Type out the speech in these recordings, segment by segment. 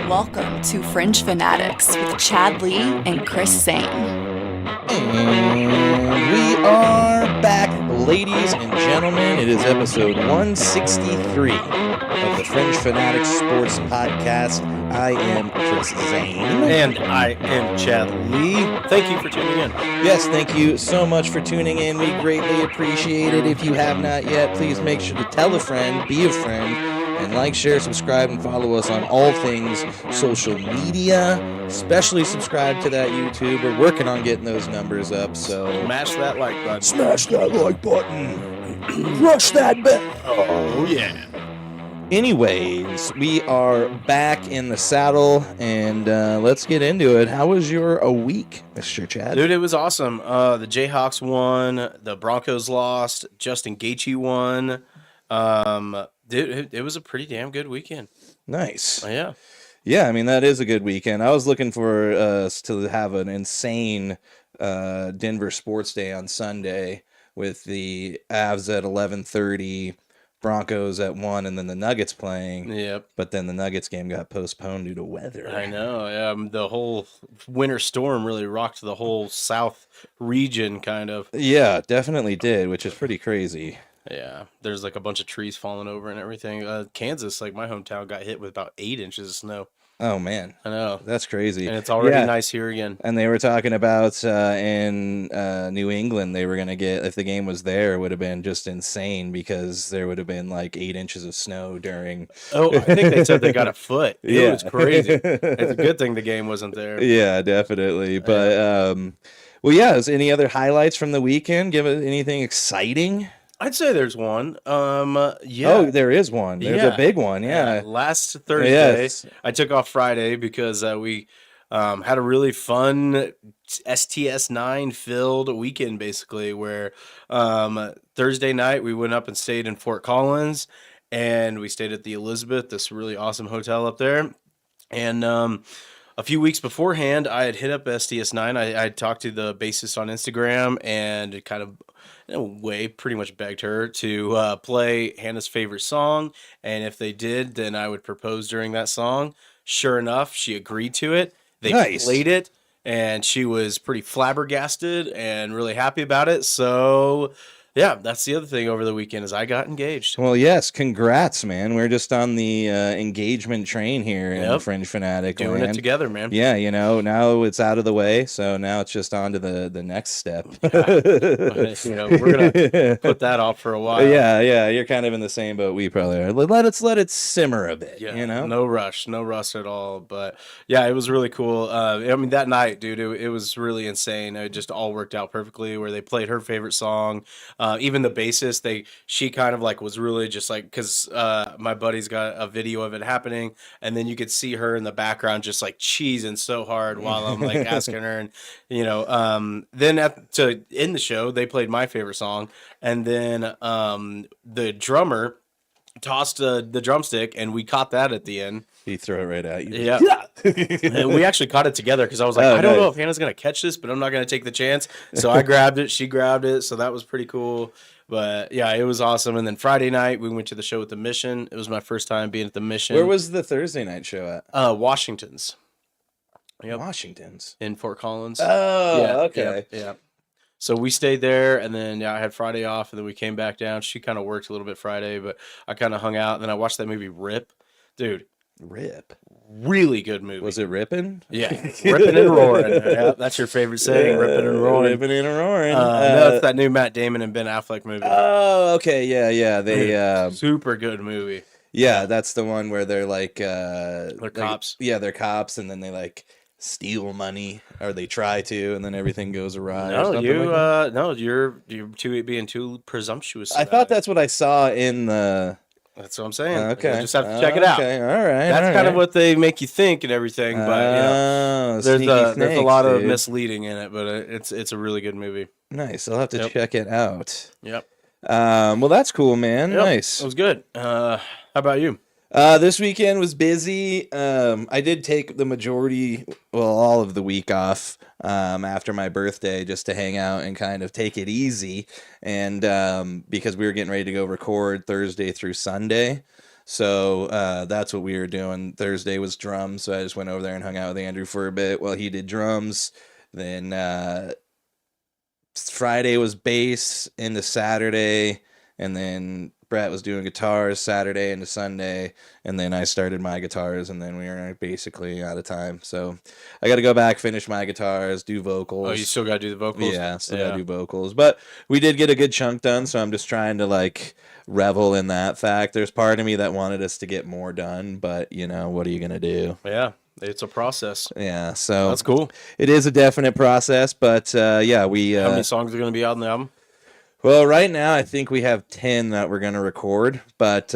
Welcome to Fringe Fanatics with Chad Lee and Chris Sane. And we are back, ladies and gentlemen. It is episode 163 of the Fringe Fanatics Sports Podcast. I am Chris Zane. And I am Chad Lee. Thank you for tuning in. Yes, thank you so much for tuning in. We greatly appreciate it. If you have not yet, please make sure to tell a friend, be a friend, and like, share, subscribe, and follow us on all things social media. Especially subscribe to that YouTube. We're working on getting those numbers up, so Smash that like button. smash that like button. Rush that bell. Oh, yeah. Anyways, we are back in the saddle, and let's get into it. How was your week, Mr. Chad? Dude, it was awesome. The Jayhawks won. The Broncos lost. Justin Gaethje won. Dude, it was a pretty damn good weekend. Nice. Yeah. Yeah, I mean, that is a good weekend. I was looking for us to have an insane Denver sports day on Sunday with the Avs at 11:30, Broncos at 1, and then the Nuggets playing. Yep. But then the Nuggets game got postponed due to weather. I know. Yeah, the whole winter storm really rocked the whole south region, kind of. Yeah, definitely did, which is pretty crazy. Yeah, there's like a bunch of trees falling over and everything. Kansas, like my hometown, got hit with about 8 inches of snow. Oh, man. I know. That's crazy. And it's already nice here again. And they were talking about in New England, they were going to get, if the game was there, it would have been just insane because there would have been like 8 inches of snow during. Oh, I think they said they got a foot. It Yeah. was crazy. It's a good thing the game wasn't there. Yeah, definitely. But, well, yeah, is any other highlights from the weekend? Give it anything exciting? I'd say there's one. Yeah. Oh, there is one. There's a big one. Yeah. Last Thursday, Yes. I took off Friday because we had a really fun STS9 filled weekend, basically, where Thursday night we went up and stayed in Fort Collins, and we stayed at the Elizabeth, this really awesome hotel up there. And a few weeks beforehand, I had hit up STS9. I talked to the bassist on Instagram and kind of, in a way, pretty much begged her to play Hannah's favorite song. And if they did, then I would propose during that song. Sure enough, she agreed to it. They played it, and she was pretty flabbergasted and really happy about it. So, yeah, that's the other thing over the weekend is I got engaged. Well, yes, congrats, man. We're just on the engagement train here in Fringe Fanatic Doing land. it together, man. Yeah, you know, now it's out of the way, so now it's just on to the next step. You know, we're going to put that off for a while. Yeah, you're kind of in the same boat we probably are. Let it simmer a bit, Yeah, you know? no rush at all. But yeah, it was really cool. I mean, that night, dude, it was really insane. It just all worked out perfectly where they played her favorite song. Even the bassist, she kind of like was really just like, because my buddy's got a video of it happening, and then you could see her in the background just like cheesing so hard while I'm like asking her, and you know, then to end the show, they played my favorite song, and then the drummer tossed the drumstick, and we caught that at the end. He threw it right at you. Yeah. And we actually caught it together because I was like, I don't know if Hannah's going to catch this, but I'm not going to take the chance. So I grabbed it. She grabbed it. So that was pretty cool. But yeah, it was awesome. And then Friday night, we went to the show at the Mission. It was my first time being at the Mission. Where was the Thursday night show at? Washington's. Yep. Washington's. In Fort Collins. Oh, yeah, okay. Yeah. So we stayed there, and then I had Friday off, and then we came back down. She kind of worked a little bit Friday, but I kind of hung out. And then I watched that movie Rip. Dude. Rip. Really good movie. Was it ripping? Yeah. Ripping and roaring. Yeah, that's your favorite saying, ripping and roaring. Ripping and roaring. No, it's that new Matt Damon and Ben Affleck movie. Oh, okay. Yeah. They super good movie. Yeah, that's the one where they're like they're cops. Yeah, they're cops, and then they like steal money, or they try to, and then everything goes awry. No, you're being too presumptuous. I thought that's what I saw in the. That's what I'm saying. Okay, You just have to check it out. Okay, all right. That's kind of what they make you think and everything, but you know, there's a lot of misleading in it, but it's a really good movie. Nice. I'll have to check it out. Yep. Well, that's cool, man. Yep. Nice. It was good. How about you? This weekend was busy. I did take the majority, all of the week off after my birthday just to hang out and kind of take it easy. And because we were getting ready to go record Thursday through Sunday. So that's what we were doing. Thursday was drums, so I just went over there and hung out with Andrew for a bit while he did drums. Then Friday was bass into Saturday, and then Brett was doing guitars Saturday into Sunday, and then I started my guitars, and then we were basically out of time. So I got to go back, finish my guitars, do vocals. Oh, you still got to do the vocals? Yeah, still got to do vocals. But we did get a good chunk done, so I'm just trying to, revel in that fact. There's part of me that wanted us to get more done, but, what are you going to do? Yeah. It's a process. Yeah, so that's cool. It is a definite process, but we. How many songs are going to be out on the album? Well, right now I think we have 10 that we're going to record, but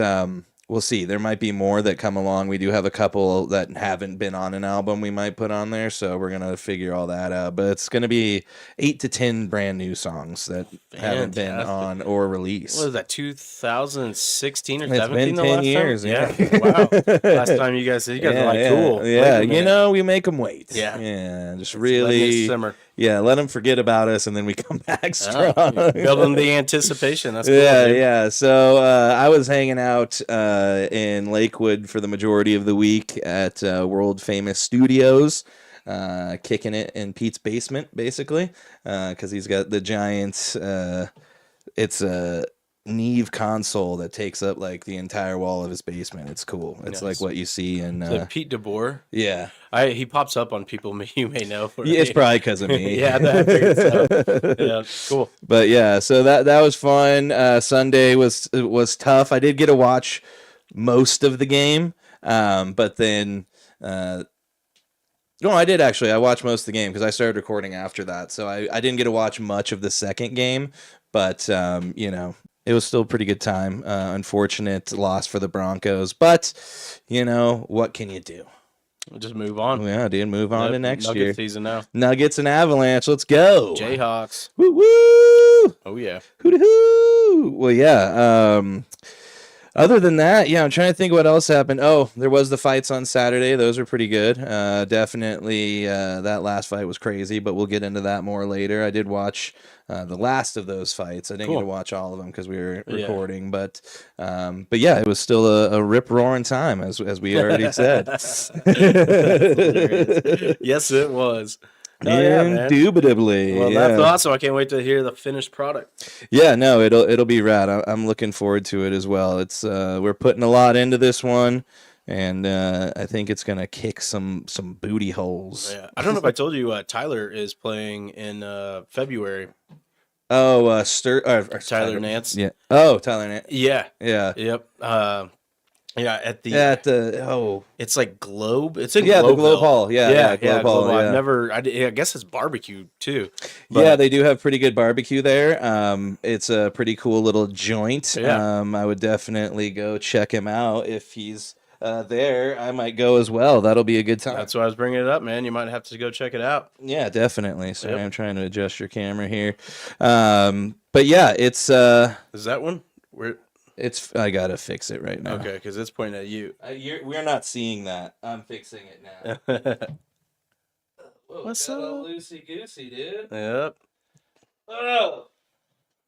we'll see. There might be more that come along. We do have a couple that haven't been on an album we might put on there, so we're going to figure all that out. But it's going to be 8 to 10 brand new songs that haven't been on or released. What was that, 2016 or 17? It's been 10 years. Yeah. Wow. Last time you guys are cool. Yeah, we make them wait. Yeah. Yeah, just really simmer. Yeah, let them forget about us, and then we come back strong. Building the anticipation. That's cool. Yeah. So I was hanging out in Lakewood for the majority of the week at world famous studios, kicking it in Pete's basement, basically, because he's got the giant. It's a Neve console that takes up the entire wall of his basement. It's cool. It's like what you see in Pete DeBoer. Yeah, he pops up on people you may know. Yeah, it's probably because of me. Yeah, I figured so. Yeah, cool. But yeah, so that was fun. Sunday was tough. I did get to watch most of the game, but then no, I did actually. I watched most of the game because I started recording after that, so I didn't get to watch much of the second game, but it was still a pretty good time. Unfortunate loss for the Broncos, but what can you do? We'll just move on. Yeah, dude, move on to next Nuggets year. Season now. Nuggets and Avalanche. Let's go. Jayhawks. Woo woo. Oh yeah. Hoo-hoo. Well, yeah. Other than that, I'm trying to think what else happened. Oh, there was the fights on Saturday. Those were pretty good. Definitely, that last fight was crazy, but we'll get into that more later. I did watch the last of those fights. I didn't get to watch all of them because we were recording, but yeah, it was still a rip-roaring time, as we already said. Yes, it was. Indubitably. Well, that's awesome. I can't wait to hear the finished product. Yeah, no, it'll be rad. I'm looking forward to it as well. It's we're putting a lot into this one, and I think it's gonna kick some booty holes. Yeah, I don't know if I told you Tyler is playing in February. Oh, Tyler Nance. Yeah. Oh, Tyler Nance. Yeah. Yeah. Yep. It's like Globe. It's in the Globe Hall. Yeah, Globe Hall. Yeah. I guess it's barbecue too. Yeah, they do have pretty good barbecue there. It's a pretty cool little joint. Yeah. I would definitely go check him out if he's there. I might go as well. That'll be a good time. That's why I was bringing it up, man. You might have to go check it out. Yeah, definitely. Sorry, I'm trying to adjust your camera here. But yeah, it's Is that one? I gotta fix it right now. Okay, because it's pointing at you. We're not seeing that. I'm fixing it now. Whoa, what's up? up? Loosey goosey, dude. Yep. Oh,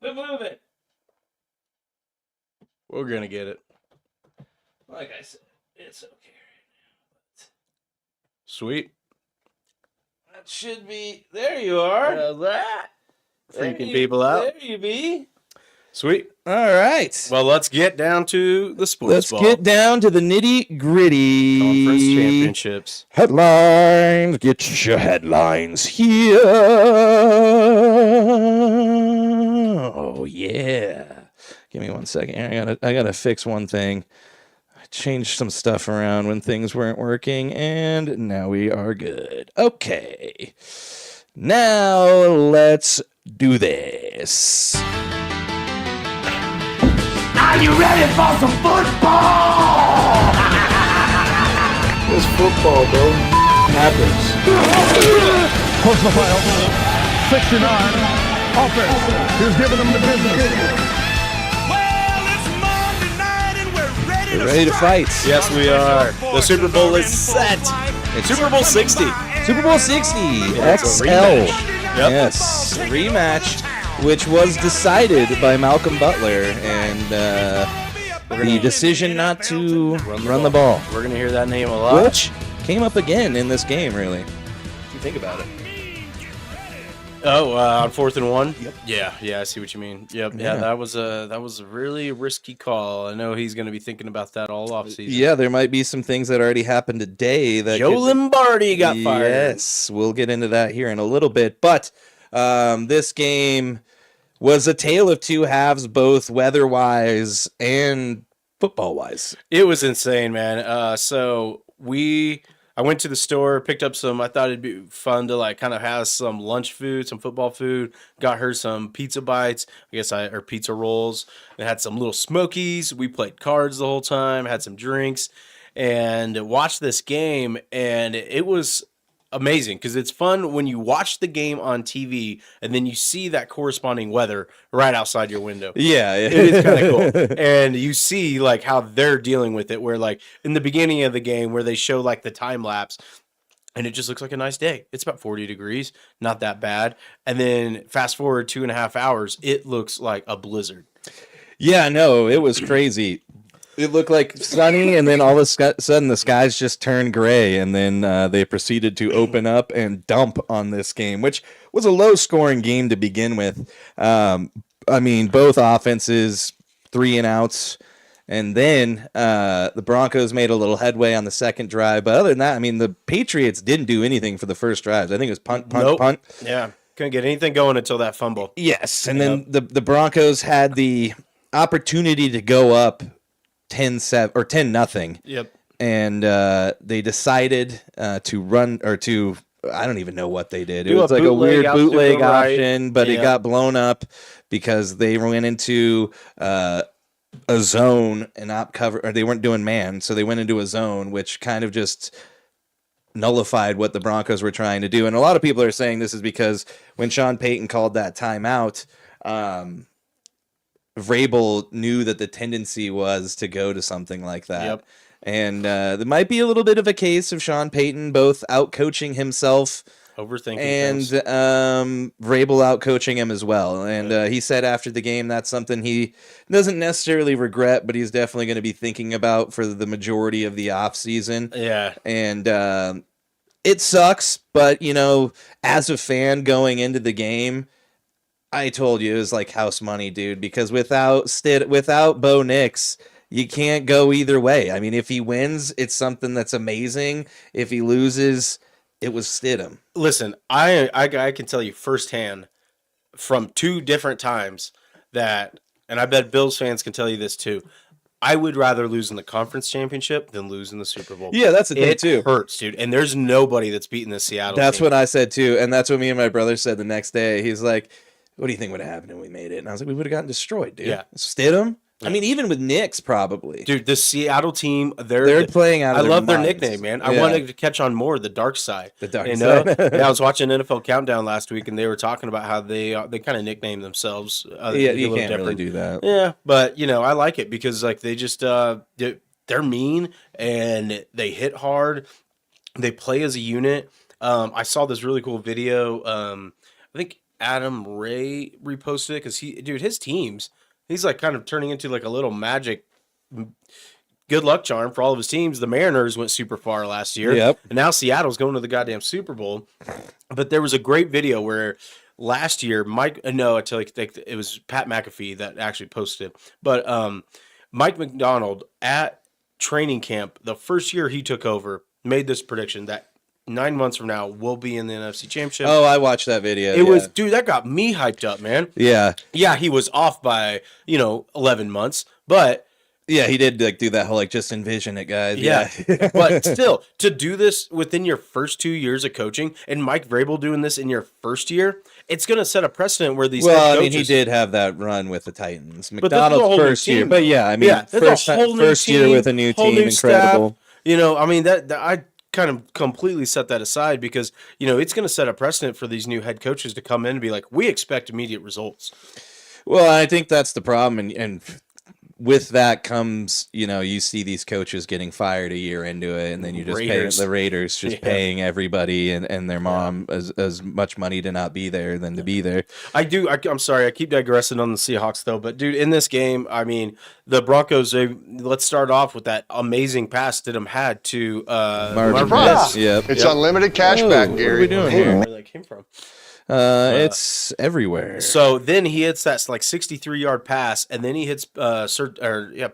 quit moving. We're gonna get it. Like I said, it's okay right now. Sweet. That should be. There you are. Freaking people out. There you be. Sweet. All right. Well, let's get down to the sports Let's ball. get down to the nitty gritty. Conference championships. Headlines. Get your headlines here. Oh yeah. Give me 1 second. I gotta fix one thing. I changed some stuff around when things weren't working, and now we are good. Okay. Now let's do this. Are you ready for some football? It's football, bro. Happens. Close the file. 69. Offense. He's giving them the business. Well, it's Monday night and we're ready We're ready to fight. Yes, we are. The Super Bowl is set. It's Super Bowl 60. Super Bowl 60 it's XL. a rematch. Yep. Yes, rematch, which was decided by Malcolm Butler, and the decision not to run the ball. We're going to hear that name a lot. Which came up again in this game, really. If you think about it. Oh, on 4th and 1? Yep. Yeah, I see what you mean. Yep. Yeah, that was a really risky call. I know he's going to be thinking about that all offseason. Yeah, there might be some things that already happened today. That Joe Lombardi got fired. Yes, we'll get into that here in a little bit. But this game was a tale of two halves, both weather-wise and football-wise. It was insane, man. So I went to the store, picked up some. I thought it'd be fun to like kind of have some lunch food, some football food. Got her some pizza bites, or pizza rolls. And had some little smokies. We played cards the whole time. Had some drinks, and watched this game. And it was amazing because it's fun when you watch the game on TV and then you see that corresponding weather right outside your window. Yeah. It is kind of cool. And you see like how they're dealing with it, where like in the beginning of the game where they show like the time lapse and it just looks like a nice day. It's about 40 degrees, not that bad. And then fast forward 2.5 hours, it looks like a blizzard. Yeah, no, it was crazy. It looked like sunny, and then all of a sudden the skies just turned gray, and then they proceeded to open up and dump on this game, which was a low-scoring game to begin with. I mean, both offenses, 3 and outs, and then the Broncos made a little headway on the second drive. But other than that, I mean, the Patriots didn't do anything for the first drives. I think it was punt, punt. Yeah, couldn't get anything going until that fumble. Yes, and then the Broncos had the opportunity to go up 10-7 or 10-0. Yep. And they decided to run or to, I don't even know what they did. It Do was a like a weird bootleg right. option, but it got blown up because they went into a zone and not cover, or they weren't doing man, so they went into a zone, which kind of just nullified what the Broncos were trying to do. And a lot of people are saying this is because when Sean Payton called that timeout, Vrabel knew that the tendency was to go to something like that. Yep. And there might be a little bit of a case of Sean Payton both out-coaching himself overthinking and things. Vrabel out-coaching him as well. And he said after the game that's something he doesn't necessarily regret, but he's definitely going to be thinking about for the majority of the offseason. Yeah. And it sucks, but, you know, as a fan going into the game, I told you it was like house money, dude, because without Bo Nix, you can't go either way. I mean, if he wins, it's something that's amazing. If he loses, it was Stidham. Listen, I can tell you firsthand from 2 different times that, and I bet Bills fans can tell you this too, I would rather lose in the conference championship than lose in the Super Bowl. Yeah, that's the thing too. It hurts, dude. And there's nobody that's beating the Seattle That's team. what I said too, and that's what me and my brother said the next day. He's like, what do you think would have happened if we made it? And I was like, we would have gotten destroyed, dude. Yeah. Stidham? I mean, even with Knicks, probably. Dude, the Seattle team, they're playing out of I their love their minds. nickname, man. I Yeah. wanted to catch on more the dark side. The dark you side. know? Yeah, I was watching NFL Countdown last week, and they were talking about how they kind of nickname themselves. Yeah, you can't really do that. Yeah, but, you know, I like it because, like, they just they're mean, and they hit hard. They play as a unit. I saw this really cool video. I think Adam Ray reposted it because his teams, he's like kind of turning into like a little magic good luck charm for all of his teams. The Mariners went super far last year. Yep. And now Seattle's going to the goddamn Super Bowl. But there was a great video where last year, it was Pat McAfee that actually posted it. But Mike McDonald at training camp, the first year he took over, made this prediction that 9 months from now, we'll be in the NFC Championship. Oh, I watched that video. It was, dude, that got me hyped up, man. Yeah. Yeah, he was off by, 11 months, but... Yeah, he did like do that whole like just envision it, guys. Yeah. But still, to do this within your first 2 years of coaching, and Mike Vrabel doing this in your first year, it's going to set a precedent where these head Well, I coaches... mean, he did have that run with the Titans. But this is a whole McDonald's new first year. team. But yeah, I mean, Yeah, that's a whole new first year team, with a new whole team, new incredible. staff. I mean, that I kind of completely set that aside because, it's going to set a precedent for these new head coaches to come in and be like, we expect immediate results. Well, I think that's the problem, and with that comes, you see these coaches getting fired a year into it, and then you just pay the Raiders paying everybody and their mom as much money to not be there than to be there. I'm sorry, I keep digressing on the Seahawks though, but dude, in this game, I mean, the Broncos. Let's start off with that amazing pass that had to Marvin Mims. Yep. It's unlimited cash back, Gary. What are we doing here? Where that came from? It's everywhere. So then he hits that like 63-yard pass, and then he hits not Surtain,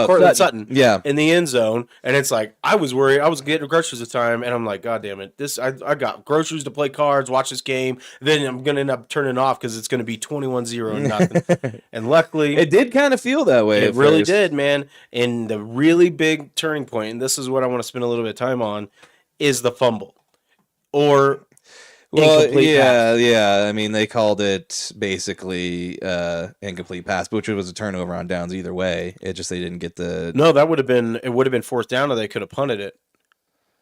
Cortland Sutton, in the end zone, and it's like I was worried. I was getting groceries at the time, and I'm like, God damn it, I got groceries to play cards, watch this game, then I'm gonna end up turning off because it's gonna be 21-0 and nothing. And luckily, it did kind of feel that way. It really did, man. And the really big turning point, and this is what I want to spend a little bit of time on, is the fumble or. Well, yeah. I mean, they called it basically incomplete pass, which was a turnover on downs either way. It just they didn't get the. No, it would have been fourth down, or they could have punted it.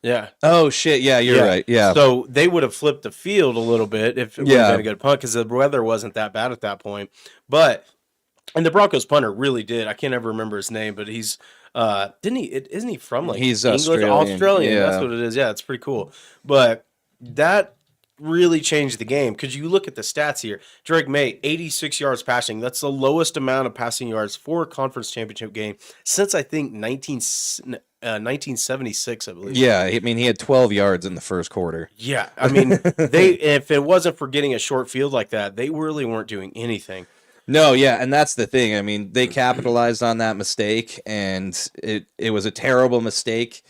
Yeah. Oh shit! Yeah, you're right. Yeah. So they would have flipped the field a little bit if it would have been a good punt because the weather wasn't that bad at that point. And the Broncos punter really did. I can't ever remember his name, but he's isn't he from like he's England? Australian. Yeah. That's what it is. Yeah, it's pretty cool. But that really changed the game because you look at the stats here. Drake May, 86 yards passing. That's the lowest amount of passing yards for a conference championship game since I think 1976, I believe. Yeah, I mean he had 12 yards in the first quarter. Yeah, I mean if it wasn't for getting a short field like that, they really weren't doing anything. No, yeah, and that's the thing. I mean, they capitalized on that mistake, and it was a terrible mistake,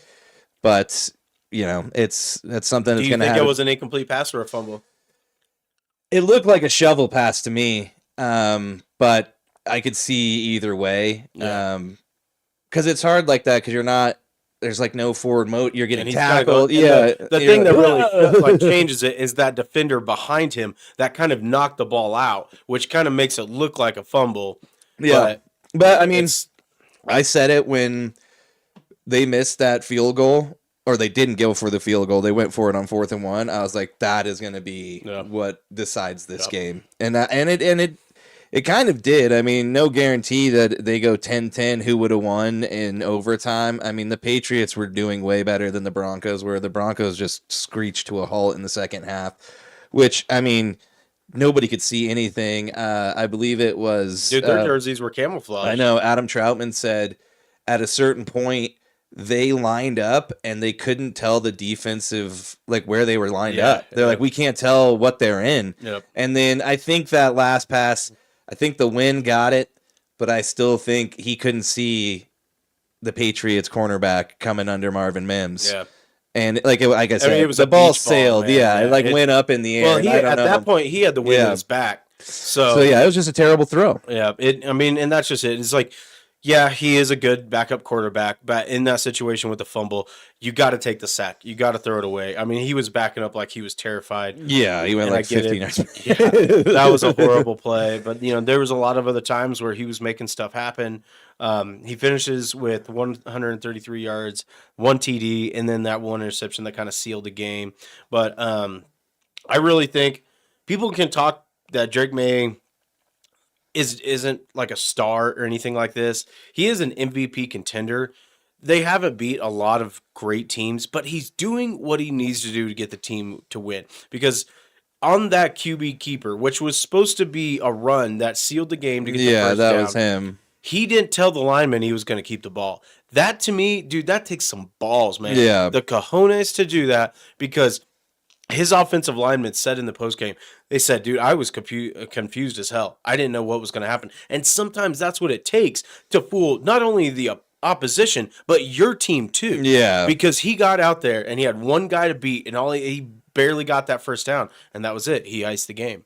but. That's something that's going to happen. Do you think it was an incomplete pass or a fumble? It looked like a shovel pass to me, but I could see either way. Because it's hard like that because there's like no forward moat. You're getting tackled. The thing that really changes it is that defender behind him that kind of knocked the ball out, which kind of makes it look like a fumble. Yeah. But I mean, I said it when they missed that field goal. Or they didn't go for the field goal. They went for it on 4th and 1. I was like, that is going to be what decides this game. And it kind of did. I mean, no guarantee that they go 10-10 who would have won in overtime. I mean, the Patriots were doing way better than the Broncos, where the Broncos just screeched to a halt in the second half, which, I mean, nobody could see anything. I believe it was... Dude, their jerseys were camouflage. I know. Adam Troutman said at a certain point, they lined up and they couldn't tell the defensive, like where they were lined up. They're like, we can't tell what they're in. Yep. And then I think that last pass, I think the wind got it, but I still think he couldn't see the Patriots cornerback coming under Marvin Mims. Yeah. And like I said, it was the a ball beach ball, sailed. man. It went up in the air. Well, at that point, he had the wind in his back. So yeah, it was just a terrible throw. Yeah. And that's just it. It's like, yeah, he is a good backup quarterback, but in that situation with the fumble, you got to take the sack. You got to throw it away. I mean, he was backing up like he was terrified. Yeah, he went like 15 yards. Yeah, that was a horrible play. But, there was a lot of other times where he was making stuff happen. He finishes with 133 yards, 1 TD, and then that one interception that kind of sealed the game. But I really think people can talk that Drake May isn't like a star or anything like this. He is an MVP contender. They haven't beat a lot of great teams, but he's doing what he needs to do to get the team to win. Because on that QB keeper, which was supposed to be a run that sealed the game to get the first down, was him. He didn't tell the lineman he was going to keep the ball. That, to me, dude, that takes some balls, man. Yeah. The cojones to do that, because his offensive lineman said in the postgame, they said, dude, I was confused as hell. I didn't know what was going to happen. And sometimes that's what it takes to fool not only the opposition, but your team too. Yeah. Because he got out there and he had one guy to beat, and he barely got that first down. And that was it. He iced the game.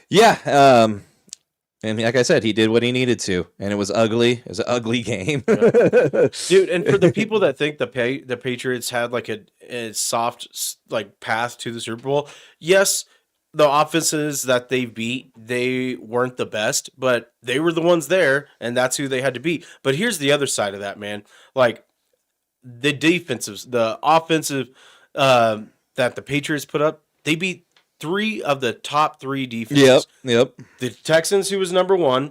Yeah. And like I said, he did what he needed to, and it was ugly. It was an ugly game. Dude, and for the people that think the Patriots had like a soft like path to the Super Bowl, yes, the offenses that they beat, they weren't the best, but they were the ones there, and that's who they had to beat. But here's the other side of that, man. Like the offensive that the Patriots put up, they beat 3 of the top 3 defenses. Yep. The Texans, who was number 1,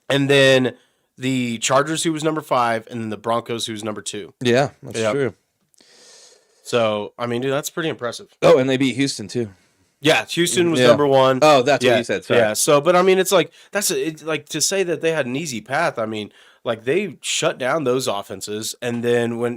and then the Chargers, who was number 5, and then the Broncos, who was number 2. Yeah, that's true. So, I mean, dude, that's pretty impressive. Oh, and they beat Houston, too. Yeah, Houston was number 1. Oh, that's what you said. Sorry. Yeah, so, but I mean, it's like, like to say that they had an easy path, I mean, like they shut down those offenses, and then when,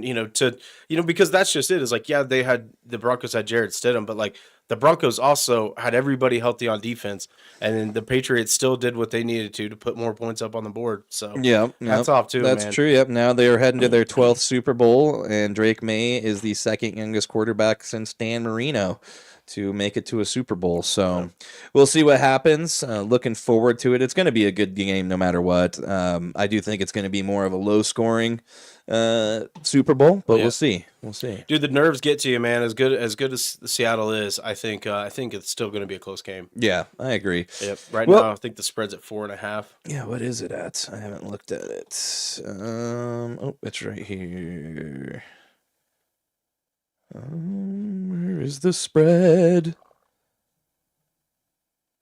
because that's just it, is like, yeah, the Broncos had Jarrett Stidham, but like the Broncos also had everybody healthy on defense, and then the Patriots still did what they needed to put more points up on the board. So that's off too. That's man. true. Yep. Now they are heading to their 12th Super Bowl, and Drake May is the second youngest quarterback since Dan Marino to make it to a Super Bowl. So we'll see what happens. Looking forward to it. It's going to be a good game no matter what. I do think it's going to be more of a low-scoring Super Bowl, but we'll see. We'll see. Dude, the nerves get to you, man. As good as Seattle is, I think it's still going to be a close game. Yeah, I agree. Yep. Now, I think the spread's at 4.5. Yeah, what is it at? I haven't looked at it. It's right here. Where is the spread?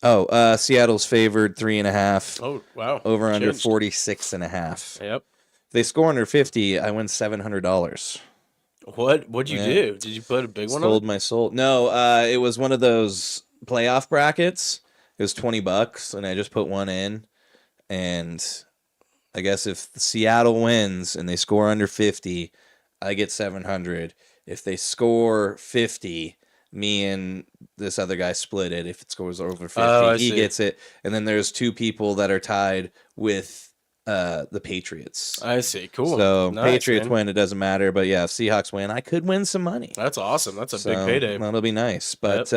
Oh, Seattle's favored 3.5. Oh, wow. Over under 46.5. Yep. If they score under 50, I win $700. What'd you do? Did you put a big one on? Sold my soul. No, it was one of those playoff brackets. It was $20, and I just put one in. And I guess if Seattle wins and they score under 50, I get 700. If they score 50, me and this other guy split it. If it scores over 50, he gets it. And then there's 2 people that are tied with the Patriots. I see. Cool. So nice, Patriots man. win, it doesn't matter. But yeah, if Seahawks win, I could win some money. That's awesome. That's a big payday. That'll be nice. But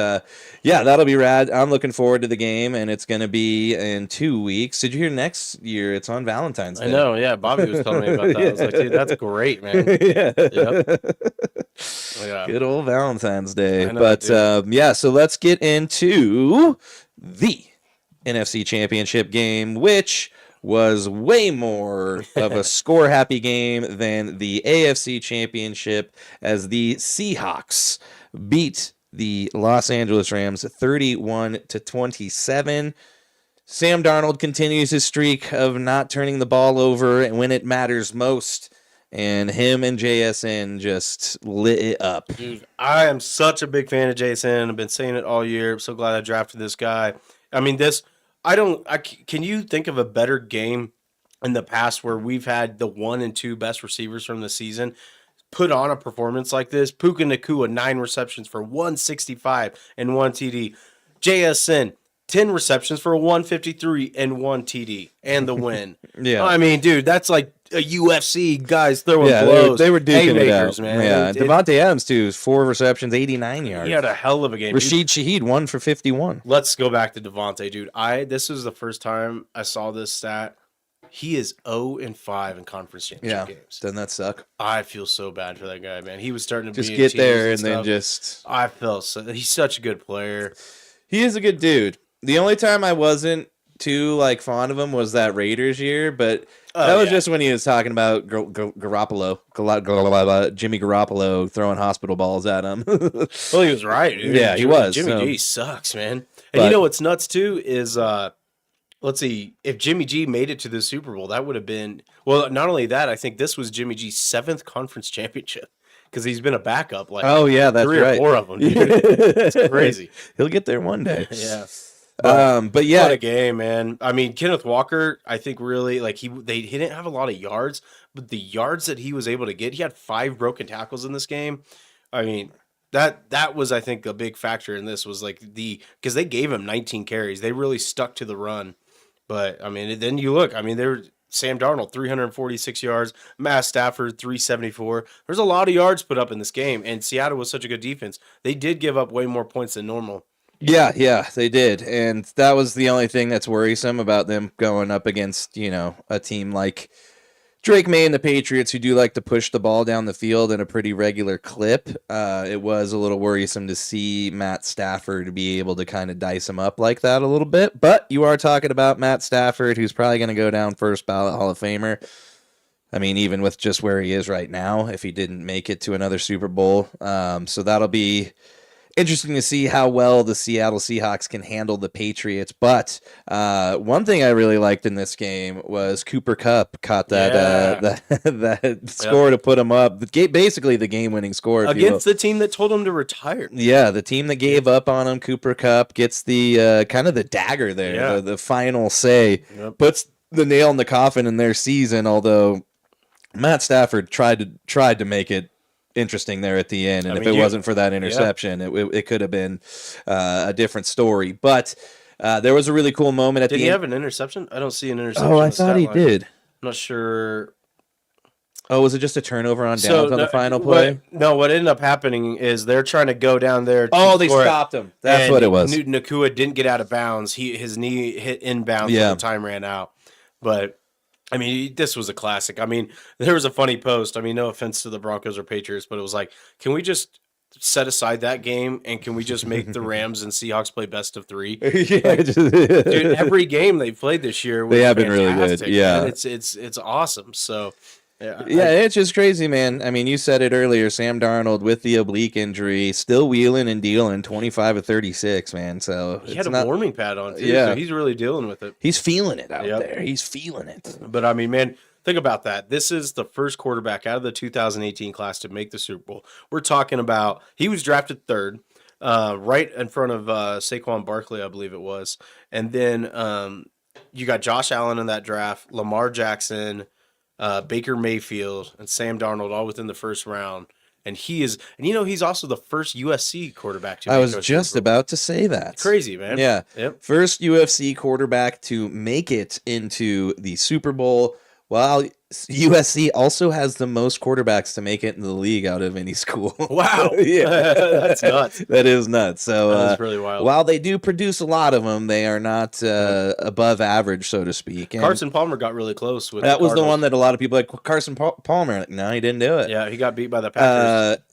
that'll be rad. I'm looking forward to the game, and it's going to be in 2 weeks. Did you hear next year it's on Valentine's Day? I know. Yeah, Bobby was telling me about that. I was like, dude, that's great, man. Yeah. Good old Valentine's Day. I know, But so let's get into the NFC Championship game, which was way more of a score-happy game than the AFC Championship, as the Seahawks beat the Los Angeles Rams 31-27. Sam Darnold continues his streak of not turning the ball over and when it matters most, and him and JSN just lit it up. Dude, I am such a big fan of JSN. I've been saying it all year. I'm so glad I drafted this guy. I mean, can you think of a better game in the past where we've had the 1 and 2 best receivers from the season put on a performance like this? Puka Nacua, 9 receptions for 165 and 1 TD. JSN, 10 receptions for 153 and 1 TD and the win. Yeah. I mean, dude, that's like a UFC guys throwing blows. They were duking it out, man. Yeah, Devontae Adams too, 4 receptions, 89 yards. He had a hell of a game. Rashid Shaheed 1 for 51. Let's go back to Devontae, dude. This was the first time I saw this stat. He is 0-5 in conference championship games. Doesn't that suck? I feel so bad for that guy, man. He was starting to Just be get there and then just. I felt so. He's such a good player. He is a good dude. The only time I wasn't too fond of him was that Raiders year, but that was just when he was talking about Garoppolo, Jimmy Garoppolo throwing hospital balls at him. Well, he was right. Dude. Yeah, he was. Jimmy G sucks, man. And you know what's nuts too is let's see, if Jimmy G made it to the Super Bowl, that would have been not only that, I think this was Jimmy G's 7th conference championship. Because he's been a backup, that's 3 or 4 of them. Dude. It's crazy. He'll get there one day. Yeah. But yeah, what a game, man. I mean, Kenneth Walker, I think really he didn't have a lot of yards, but the yards that he was able to get, he had 5 broken tackles in this game. I mean, that was, I think, a big factor in this was because they gave him 19 carries. They really stuck to the run. But I mean, then you look, I mean, Sam Darnold, 346 yards. Matt Stafford, 374. There's a lot of yards put up in this game, and Seattle was such a good defense. They did give up way more points than normal. Yeah, they did. And that was the only thing that's worrisome about them going up against, a team like Drake May and the Patriots, who do like to push the ball down the field in a pretty regular clip. It was a little worrisome to see Matt Stafford be able to kind of dice him up like that a little bit. But you are talking about Matt Stafford, who's probably going to go down first ballot Hall of Famer. I mean, even with just where he is right now, if he didn't make it to another Super Bowl. So that'll be interesting to see how well the Seattle Seahawks can handle the Patriots. But one thing I really liked in this game was Cooper Kupp caught that score to put him up. Basically, the game-winning score against the team that told him to retire. Yeah, the team that gave up on him. Cooper Kupp gets the kind of the dagger there, Yeah. the final say, puts the nail in the coffin in their season. Although Matt Stafford tried to make it interesting there at the end, and if it wasn't for that interception, it could have been a different story. But there was a really cool moment at the end. Did he have an interception? I don't see an interception. Oh, I thought he did. I'm not sure. Oh, was it just a turnover on downs on the final play? What ended up happening is they're trying to go down there. They stopped him. That's what it was. Nakua didn't get out of bounds. His knee hit inbounds when the time ran out. But I mean, this was a classic. I mean, there was a funny post. I mean, no offense to the Broncos or Patriots, but it was like, can we just set aside that game and can we just make the Rams and Seahawks play best of 3? Dude, every game they've played this year, they have been really good. Yeah, man. It's awesome. So. It's just crazy, man. I mean, you said it earlier. Sam Darnold with the oblique injury, still wheeling and dealing, 25 of 36, man. So he had a warming pad on too. Yeah, so he's really dealing with it. He's feeling it out there. He's feeling it. But I mean, man, think about that. This is the first quarterback out of the 2018 class to make the Super Bowl. We're talking about he was drafted 3rd, right in front of Saquon Barkley, I believe it was, and then you got Josh Allen in that draft, Lamar Jackson. Baker Mayfield and Sam Darnold all within the first round. And he's also the first USC quarterback to I was just about to say that. Crazy, man. Yeah. Yep. First UFC quarterback to make it into the Super Bowl, while USC also has the most quarterbacks to make it in the league out of any school. Wow. Yeah. That's nuts. That is nuts. So that's really wild. While they do produce a lot of them, they are not above average, so to speak. And Carson Palmer got really close with that was the one that a lot of people like Carson Palmer. No, he didn't do it. Yeah, he got beat by the Packers.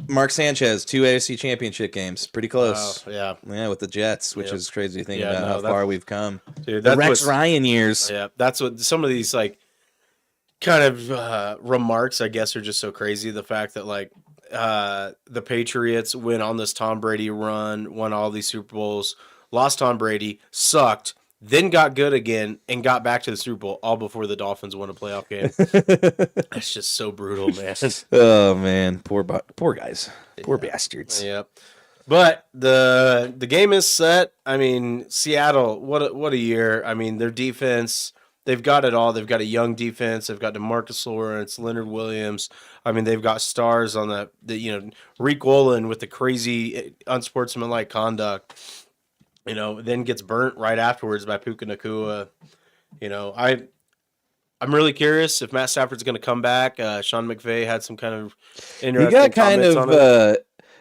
Mark Sanchez, 2 AFC championship games. Pretty close. Wow, yeah, with the Jets, which is crazy to think about how far we've come. Dude, the Rex Ryan years. Yeah, that's what some of these like kind of remarks, I guess, are just so crazy. The fact that like the Patriots went on this Tom Brady run, won all these Super Bowls, lost Tom Brady, sucked, then got good again, and got back to the Super Bowl all before the Dolphins won a playoff game. That's just so brutal, man. Oh man, poor guys, poor bastards. Yep. But the game is set. I mean, Seattle, what a year. I mean, their defense, they've got it all. They've got a young defense. They've got DeMarcus Lawrence, Leonard Williams. I mean, they've got stars on the Reek Wolin with the crazy unsportsmanlike conduct. Then gets burnt right afterwards by Puka Nacua. I'm really curious if Matt Stafford's going to come back. Sean McVay had some kind of interesting He got kind of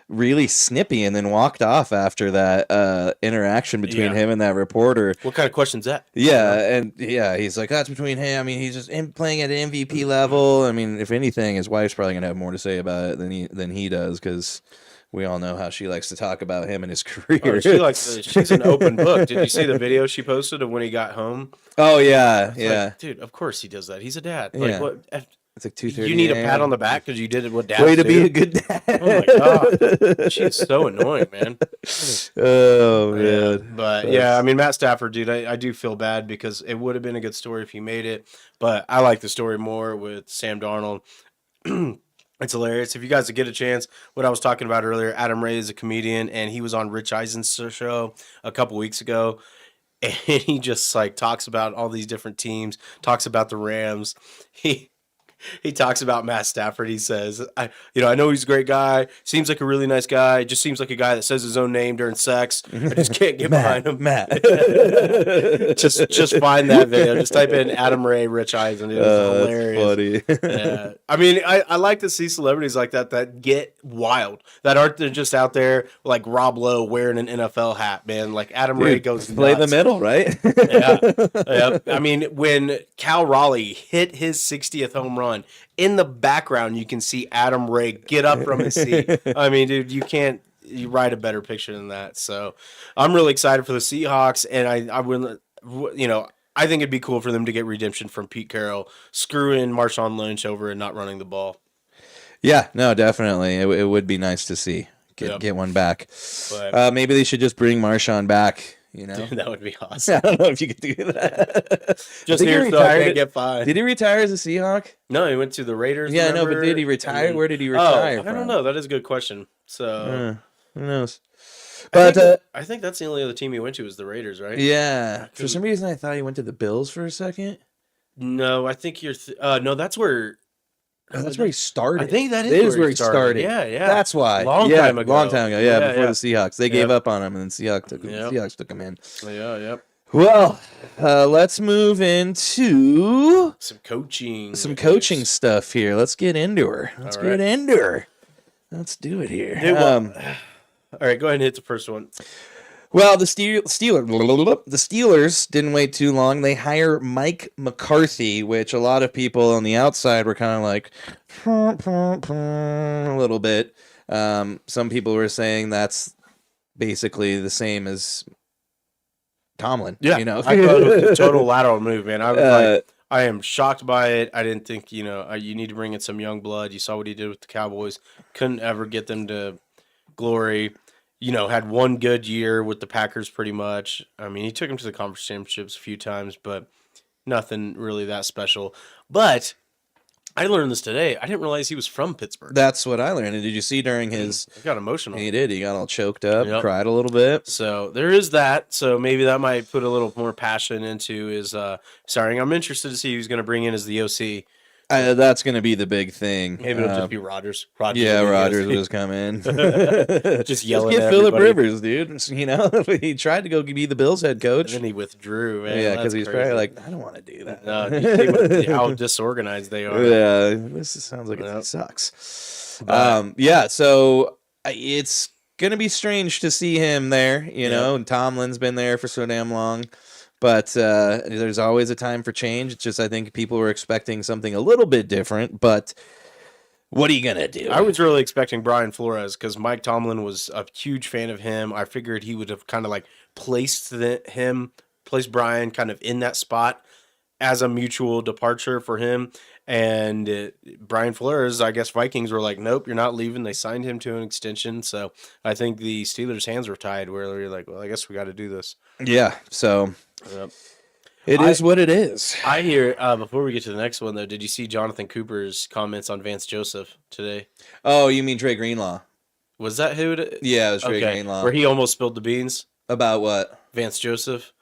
really snippy and then walked off after that interaction between him and that reporter. What kind of question's that? Yeah, he's like, that's between him. I mean, he's just playing at an MVP level. I mean, if anything, his wife's probably going to have more to say about it than he does, because we all know how she likes to talk about him and his career. Oh, she's an open book. Did you see the video she posted of when he got home? Oh, yeah, yeah. Like, dude, of course he does that. He's a dad. Yeah. Like, what? It's like 2:30. You need a pat on the back because you did what dad Way to be a good dad. Oh, my God. She's so annoying, man. Oh, man. But, yeah, I mean, Matt Stafford, dude, I do feel bad because it would have been a good story if he made it. But I like the story more with Sam Darnold. It's hilarious. If you guys get a chance, what I was talking about earlier, Adam Ray is a comedian, and he was on Rich Eisen's show a couple weeks ago, and he just like talks about all these different teams, talks about the Rams. He talks about Matt Stafford. He says, I know he's a great guy. Seems like a really nice guy. Just seems like a guy that says his own name during sex. I just can't get behind him. Matt. just find that video. Just type in Adam Ray, Rich Eisen. It was hilarious. That's funny. Yeah. I mean, I like to see celebrities like that get wild. That aren't just out there like Rob Lowe wearing an NFL hat, man. Like Adam Ray goes play nuts. the middle, right? Yeah. I mean, when Cal Raleigh hit his 60th home run, in the background you can see Adam Ray get up from his seat. I mean, dude, you write a better picture than that. So I'm really excited for the Seahawks, and I think it'd be cool for them to get redemption from Pete Carroll, screwing Marshawn Lynch over and not running the ball. Yeah, no, definitely. It would be nice to see. get one back. But Maybe they should just bring Marshawn back. that would be awesome. I don't know if you could do that. Just here so I can't get fined. Did he retire as a Seahawk? No, he went to the Raiders. Yeah, remember? no, but did he retire? Where did he retire from? I don't know. That is a good question. So who knows? But I think that's the only other team he went to is the Raiders, right? yeah, for some reason I thought he went to the Bills for a second. No, I think you're. No, that's where. That's where he started. I think that is where he started. Yeah. That's why. Long time ago. Long time ago. Yeah, before the Seahawks. They gave Yep. up on him, and then Seahawks took him in. Yeah. Yep. Well, let's move into Some coaching stuff here. Let's get into her. Let's do it here. Hey, well, all right, go ahead and hit the first one. Well, the Steelers didn't wait too long. They hire Mike McCarthy, which a lot of people on the outside were kind of like a little bit. Some people were saying that's basically the same as Tomlin. Yeah, I thought it was a total lateral move, man. I was like, I am shocked by it. I didn't think, you need to bring in some young blood. You saw what he did with the Cowboys. Couldn't ever get them to glory. Had one good year with the Packers pretty much. I mean, he took them to the conference championships a few times, but nothing really that special. But I learned this today. I didn't realize he was from Pittsburgh. That's what I learned. And did you see during his... I got emotional. He did. He got all choked up, cried a little bit. So there is that. So maybe that might put a little more passion into his starting. I'm interested to see who's going to bring in as the OC. That's going to be the big thing. Maybe it'll just be Rodgers. Rodgers will just come in. just yelling get at Phillip everybody. Rivers, dude. He tried to go be the Bills head coach. And then he withdrew, man. Yeah, because he's probably like, I don't want to do that. How disorganized they are. Yeah, this sounds like it sucks. So it's going to be strange to see him there, and Tomlin's been there for so damn long. But there's always a time for change. It's just I think people were expecting something a little bit different. But what are you going to do? I was really expecting Brian Flores because Mike Tomlin was a huge fan of him. I figured he would have kind of like placed Brian kind of in that spot as a mutual departure for him. And Brian Flores, I guess Vikings were like, nope, you're not leaving. They signed him to an extension. So I think the Steelers' hands were tied where they're like, well, I guess we got to do this. Yeah, so... Yep. It is what it is. I hear, before we get to the next one, though, did you see Jonathan Cooper's comments on Vance Joseph today? Oh, you mean Dre Greenlaw? Was that who? Yeah, it was Dre Greenlaw. Where he almost spilled the beans? About what? Vance Joseph.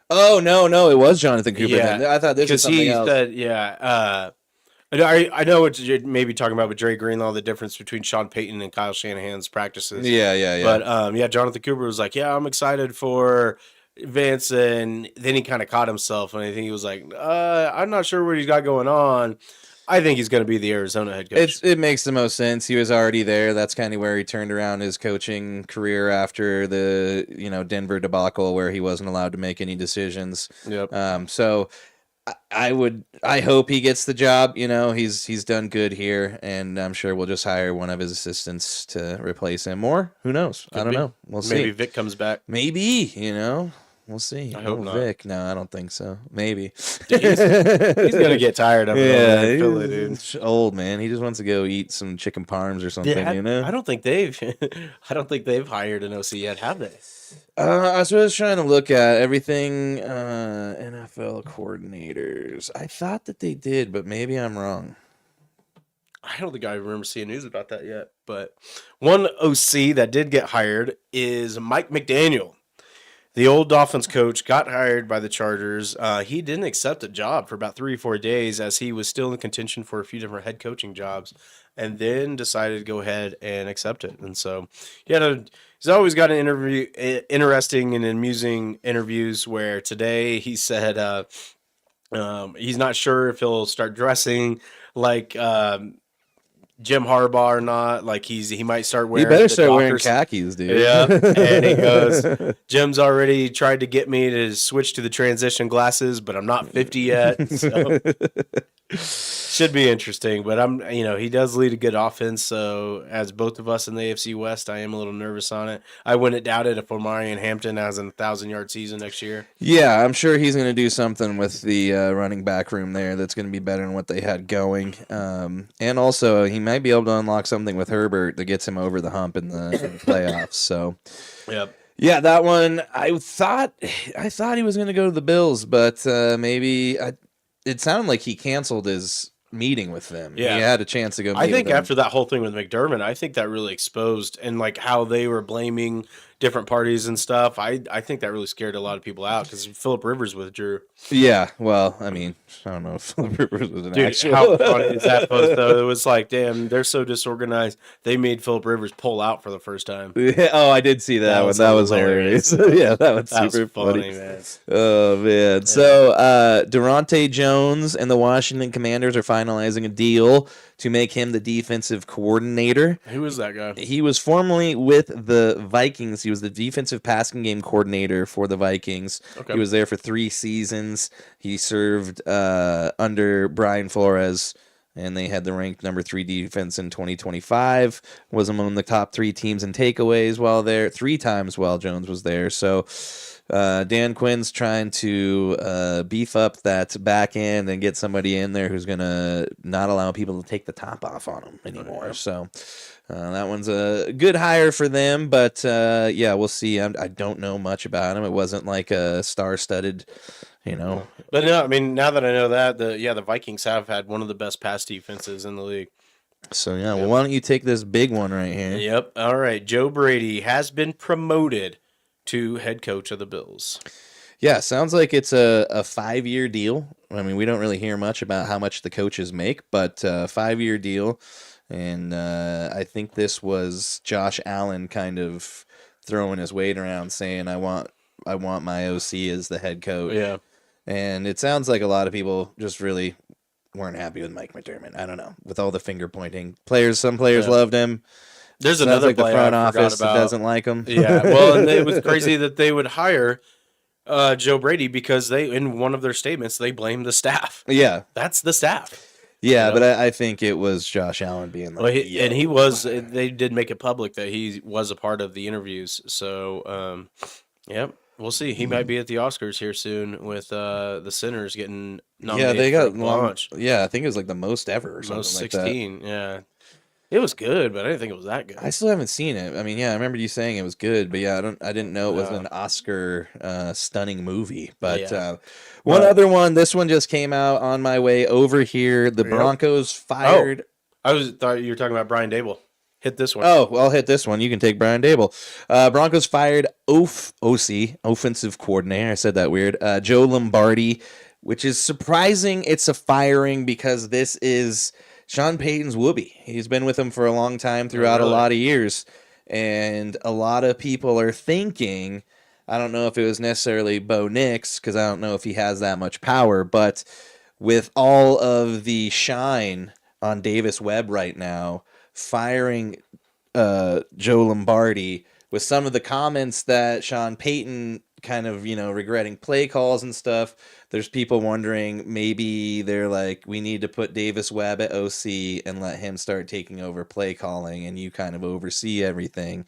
Oh, no, it was Jonathan Cooper. Yeah. I thought this was something else. Said, I know what you're maybe talking about with Dre Greenlaw, the difference between Sean Payton and Kyle Shanahan's practices. Yeah. But, Jonathan Cooper was like, yeah, I'm excited for Vance, and then he kind of caught himself, and I think he was like, I'm not sure what he's got going on. I think he's going to be the Arizona head coach. It makes the most sense. He was already there. That's kind of where he turned around his coaching career after the Denver debacle where he wasn't allowed to make any decisions. Yep. So I hope he gets the job. He's done good here, and I'm sure we'll just hire one of his assistants to replace him. Or who knows? I don't know. We'll see. Maybe Vic comes back. Maybe, We'll see. I hope not. Vic. No, I don't think so. Maybe. He's gonna get tired of it. Yeah, Philly, dude. He's old, man. He just wants to go eat some chicken parms or something. I don't think they've hired an OC yet, have they? I was trying to look at everything. NFL coordinators. I thought that they did, but maybe I'm wrong. I don't think I remember seeing news about that yet. But one OC that did get hired is Mike McDaniel. The old Dolphins coach got hired by the Chargers. He didn't accept a job for about 3 or 4 days as he was still in contention for a few different head coaching jobs, and then decided to go ahead and accept it. And so he's always got an interesting and amusing interviews where today he said he's not sure if he'll start dressing like Jim Harbaugh or not. Like he might start wearing. You better start wearing khakis, dude. Yeah, and he goes, Jim's already tried to get me to switch to the transition glasses, but I'm not 50 yet. So. Should be interesting, but he does lead a good offense. So, as both of us in the AFC West, I am a little nervous on it. I wouldn't doubt it if Omarion Hampton has a 1,000-yard season next year. Yeah, I'm sure he's going to do something with the running back room there that's going to be better than what they had going. And also, he might be able to unlock something with Herbert that gets him over the hump in the playoffs. So, Yep. yeah, that one I thought he was going to go to the Bills, but it sounded like he canceled his meeting with them. Yeah. He had a chance to go meet I think with them. after that whole thing with McDermott, I think that really exposed and like how they were blaming different parties and stuff. I think that really scared a lot of people out because Phillip Rivers withdrew. Yeah, well, I mean, I don't know if Phillip Rivers was an Dude, actual. how funny is that post though? It was like, damn, they're so disorganized. They made Phillip Rivers pull out for the first time. Yeah, oh, I did see that one. That was hilarious. Yeah, that was super funny. Man. Oh man! So Durante Jones and the Washington Commanders are finalizing a deal to make him the defensive coordinator. Who is that guy? He was formerly with the Vikings. He was the defensive passing game coordinator for the Vikings. Okay. He was there for 3 seasons. He served under Brian Flores, and they had the ranked number 3 defense in 2025. Was among the top 3 teams in takeaways while there 3 times while Jones was there. So Dan Quinn's trying to beef up that back end and get somebody in there who's going to not allow people to take the top off on them anymore. So that one's a good hire for them, but yeah, we'll see. I don't know much about him. It wasn't like a star-studded, But no, I mean, now that I know that, the Vikings have had one of the best pass defenses in the league. So yeah, well, why don't you take this big one right here? Yep. All right. Joe Brady has been promoted to head coach of the Bills. Yeah, sounds like it's a 5-year deal. I mean, we don't really hear much about how much the coaches make, but 5-year deal. And I think this was Josh Allen kind of throwing his weight around, saying, "I want my OC as the head coach." Yeah. And it sounds like a lot of people just really weren't happy with Mike McDermott. I don't know, with all the finger pointing. Some players loved him. There's Sounds another like the player front I forgot office that about. doesn't like him. Yeah. Well, and it was crazy that they would hire Joe Brady because in one of their statements they blamed the staff. Yeah. That's the staff. Yeah, You know? but I think it was Josh Allen being like, Well, they did make it public that he was a part of the interviews. So, yeah, we'll see. He might be at the Oscars here soon with the Sinners getting nominated. Yeah, they got for a bunch. Yeah, I think it was like the most ever or something Most like 16. Yeah, it was good, but I didn't think it was that good. that. I still haven't seen it. I mean, yeah, I remember you saying it was good, but yeah, I didn't know it was an Oscar stunning movie. But one other one, this one just came out on my way over here. The Broncos fired. Thought you were talking about Brian Dable. Hit this one. Oh, well, I'll hit this one. You can take Brian Dable. Broncos fired OC, offensive coordinator. I said that weird. Joe Lombardi, which is surprising. It's a firing because this is Sean Payton's whoopee. He's been with him for a long time throughout a lot of years. And a lot of people are thinking, I don't know if it was necessarily Bo Nix, because I don't know if he has that much power, but with all of the shine on Davis Webb right now, firing Joe Lombardi with some of the comments that Sean Payton kind of, regretting play calls and stuff. There's people wondering maybe they're like, we need to put Davis Webb at OC and let him start taking over play calling and you kind of oversee everything.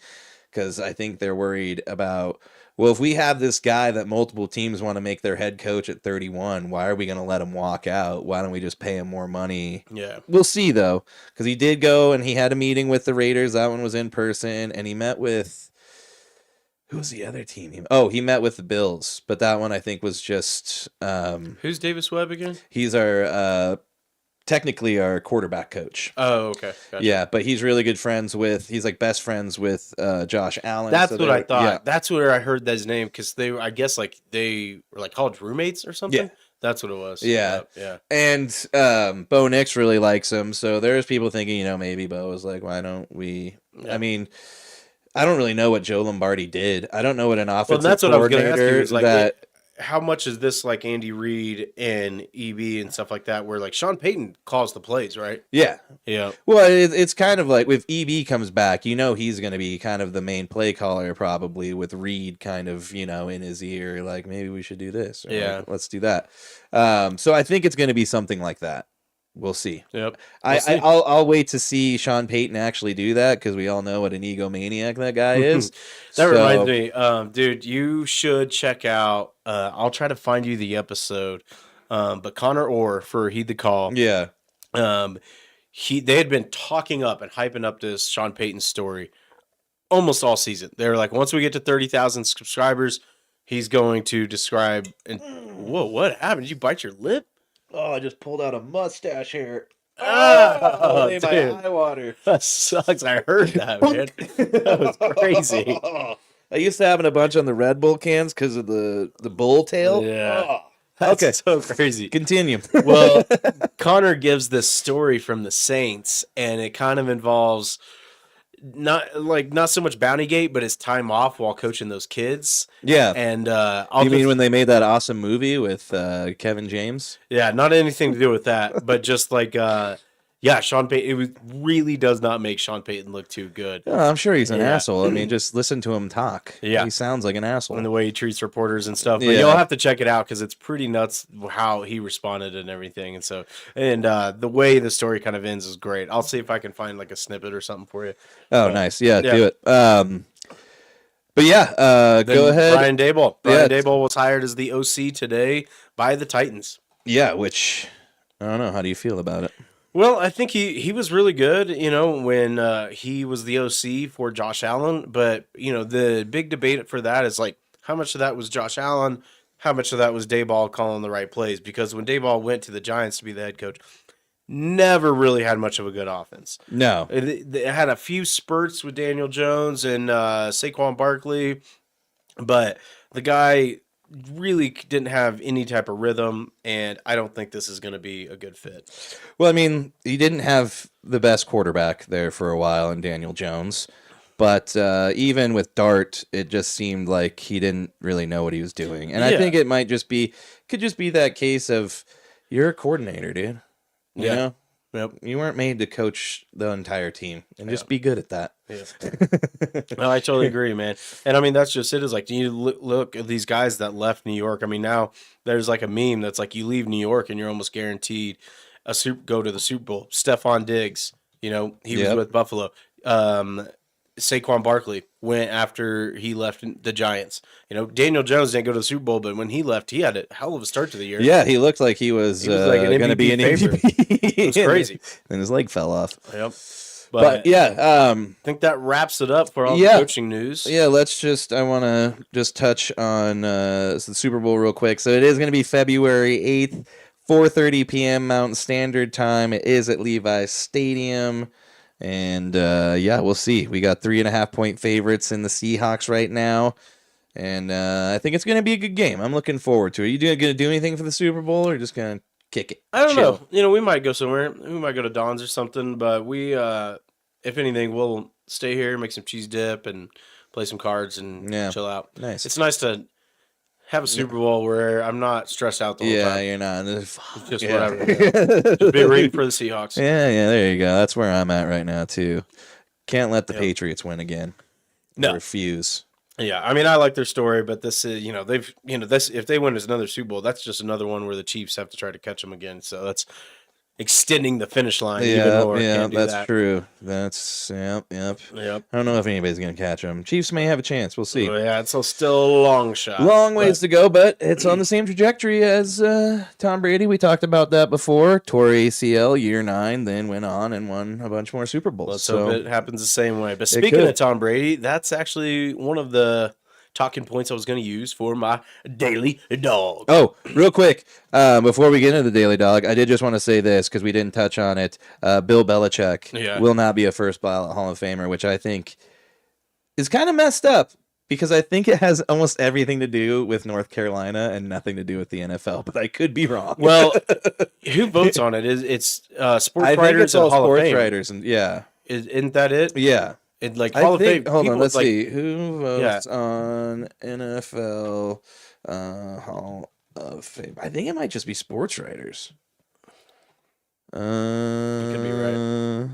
Because I think they're worried about, well, if we have this guy that multiple teams want to make their head coach at 31, why are we going to let him walk out? Why don't we just pay him more money? Yeah. We'll see, though, because he did go and he had a meeting with the Raiders. That one was in person, and he met with, who was the other team? He met with the Bills, but that one I think was just... Who's Davis Webb again? He's technically our quarterback coach. Oh, okay. Gotcha. Yeah, but he's really good friends with, he's like best friends with Josh Allen. That's so what I thought. Yeah. That's where I heard his name because I guess they were like college roommates or something. Yeah. That's what it was. Yeah. Yeah. And Bo Nix really likes him. So there's people thinking, maybe Bo was like, why don't we? Yeah. I mean, I don't really know what Joe Lombardi did. I don't know what an offensive that's what I was going to ask you. Is like, how much is this like Andy Reid and EB and stuff like that, where like Sean Payton calls the plays, right? Yeah. Yeah. Well, it's kind of like if EB comes back, he's going to be kind of the main play caller probably with Reid kind of, in his ear, like maybe we should do this. Or yeah. Like, let's do that. So I think it's going to be something like that. we'll see. Yep. I'll wait to see Sean Payton actually do that because we all know what an egomaniac that guy is. That reminds me, dude, you should check out. I'll try to find you the episode. But Connor Orr for Heed the Call. Yeah. They had been talking up and hyping up this Sean Payton story almost all season. They were like, once we get to 30,000 subscribers, he's going to describe. And whoa, what happened? Did you bite your lip? Oh, I just pulled out a mustache hair. Oh, made my dude. eye water. That sucks. I heard that, man. That was crazy. I used to having a bunch on the Red Bull cans because of the bull tail. Yeah. Oh. That's Okay. so crazy. Continue. Well, Connor gives this story from the Saints, and it kind of involves not so much Bounty Gate, but his time off while coaching those kids. Yeah. And you mean when they made that awesome movie with Kevin James? Yeah, not anything to do with that, but just like Sean Payton. Really does not make Sean Payton look too good. Oh, I'm sure he's an asshole. I mean, just listen to him talk. Yeah. He sounds like an asshole. And the way he treats reporters and stuff. But Yeah. you'll have to check it out because it's pretty nuts how he responded and everything. And so, the way the story kind of ends is great. I'll see if I can find like a snippet or something for you. Oh, nice. Yeah, do it. But yeah, go ahead. Brian Daboll was hired as the OC today by the Titans. Yeah, which I don't know. How do you feel about it? Well, I think he was really good, when he was the OC for Josh Allen. But, the big debate for that is like how much of that was Josh Allen, how much of that was Daboll calling the right plays. Because when Daboll went to the Giants to be the head coach, never really had much of a good offense. No. It had a few spurts with Daniel Jones and Saquon Barkley, but the guy really didn't have any type of rhythm, and I don't think this is going to be a good fit. Well, I mean, he didn't have the best quarterback there for a while in Daniel Jones, but even with Dart, it just seemed like he didn't really know what he was doing. And I think it could just be that case of you're a coordinator, dude. You know? Yep. You weren't made to coach the entire team, and just be good at that. Yeah. No, I totally agree, man. And I mean, that's just it. Is like, you look at these guys that left New York. I mean, now there's like a meme that's like, you leave New York and you're almost guaranteed go to the Super Bowl. Stephon Diggs, he was with Buffalo. Saquon Barkley went after he left the Giants. Daniel Jones didn't go to the Super Bowl, but when he left, he had a hell of a start to the year. Yeah, he looked like he was like going to be an favorite. MVP. It was crazy. And his leg fell off. Yep. But yeah, I think that wraps it up for all the coaching news. Yeah, I want to just touch on the Super Bowl real quick. So it is going to be February 8th, 4:30 p.m. Mountain Standard Time. It is at Levi's Stadium. And we'll see. We got 3.5-point favorites in the Seahawks right now. And I think it's going to be a good game. I'm looking forward to it. Are you going to do anything for the Super Bowl or just going to kick it? I don't know. We might go somewhere. We might go to Don's or something. But we, if anything, we'll stay here, make some cheese dip, and play some cards and chill out. Nice. It's nice to have a Super Bowl where I'm not stressed out the whole time. Yeah, you're not. It's just whatever. Just be rooting for the Seahawks. Yeah, there you go. That's where I'm at right now, too. Can't let the Patriots win again. No. I refuse. Yeah, I mean, I like their story, but this is, if they win another Super Bowl, that's just another one where the Chiefs have to try to catch them again. So that's extending the finish line even more. Yeah, that's true. That's yep. I don't know if anybody's gonna catch them. Chiefs may have a chance. We'll see. Yeah, it's still a long shot. Long ways to go, but it's on the same trajectory as Tom Brady. We talked about that before. Tore ACL year 9, then went on and won a bunch more Super Bowls. Let's hope it happens the same way. But speaking of Tom Brady, that's actually one of the talking points I was going to use for my daily dog. Oh, real quick, before we get into the daily dog, I did just want to say this because we didn't touch on it. Bill Belichick will not be a first ballot Hall of Famer, which I think is kind of messed up because I think it has almost everything to do with North Carolina and nothing to do with the NFL, but I could be wrong. Well, who votes on it? It's sports I writers think it's all and Hall sports of Fame. writers, and Isn't that it? Yeah. Hall of Fame. Hold on, let's like, see. Who votes on NFL Hall of Fame? I think it might just be sports writers. You could be right.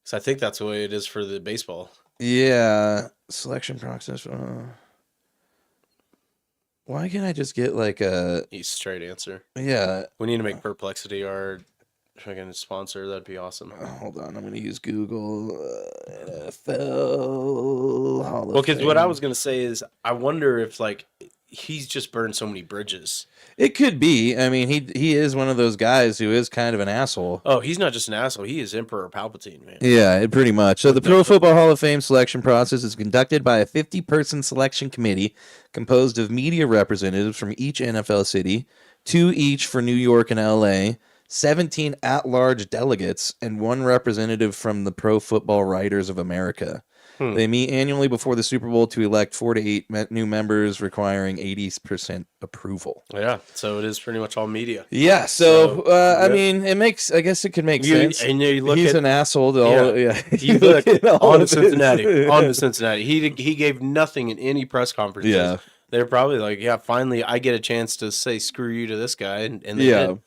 So I think that's the way it is for the baseball. Yeah. Selection process. Why can't I just get like a straight answer? Yeah. We need to make Perplexity our If I can sponsor, that'd be awesome. Hold on, I'm going to use Google NFL Hall of Well, because what I Fame. was gonna say is, I wonder if like he's just burned so many bridges. It could be. I mean, he is one of those guys who is kind of an asshole. Oh, he's not just an asshole; he is Emperor Palpatine, man. Yeah, pretty much. So the Pro Football Hall of Fame selection process is conducted by a 50-person selection committee composed of media representatives from each NFL city, 2 each for New York and LA, 17 at-large delegates, and 1 representative from the Pro Football Writers of America. They meet annually before the Super Bowl to elect 4 to 8 new members, requiring 80% approval. Yeah, so it is pretty much all media. Yeah, so I mean, I guess it could make sense. And you look He's at an asshole. To all, yeah. You look at all on to of Cincinnati. his- On to Cincinnati. He gave nothing in any press conferences. Yeah. They're probably like, yeah, finally I get a chance to say screw you to this guy, and they Yeah. did.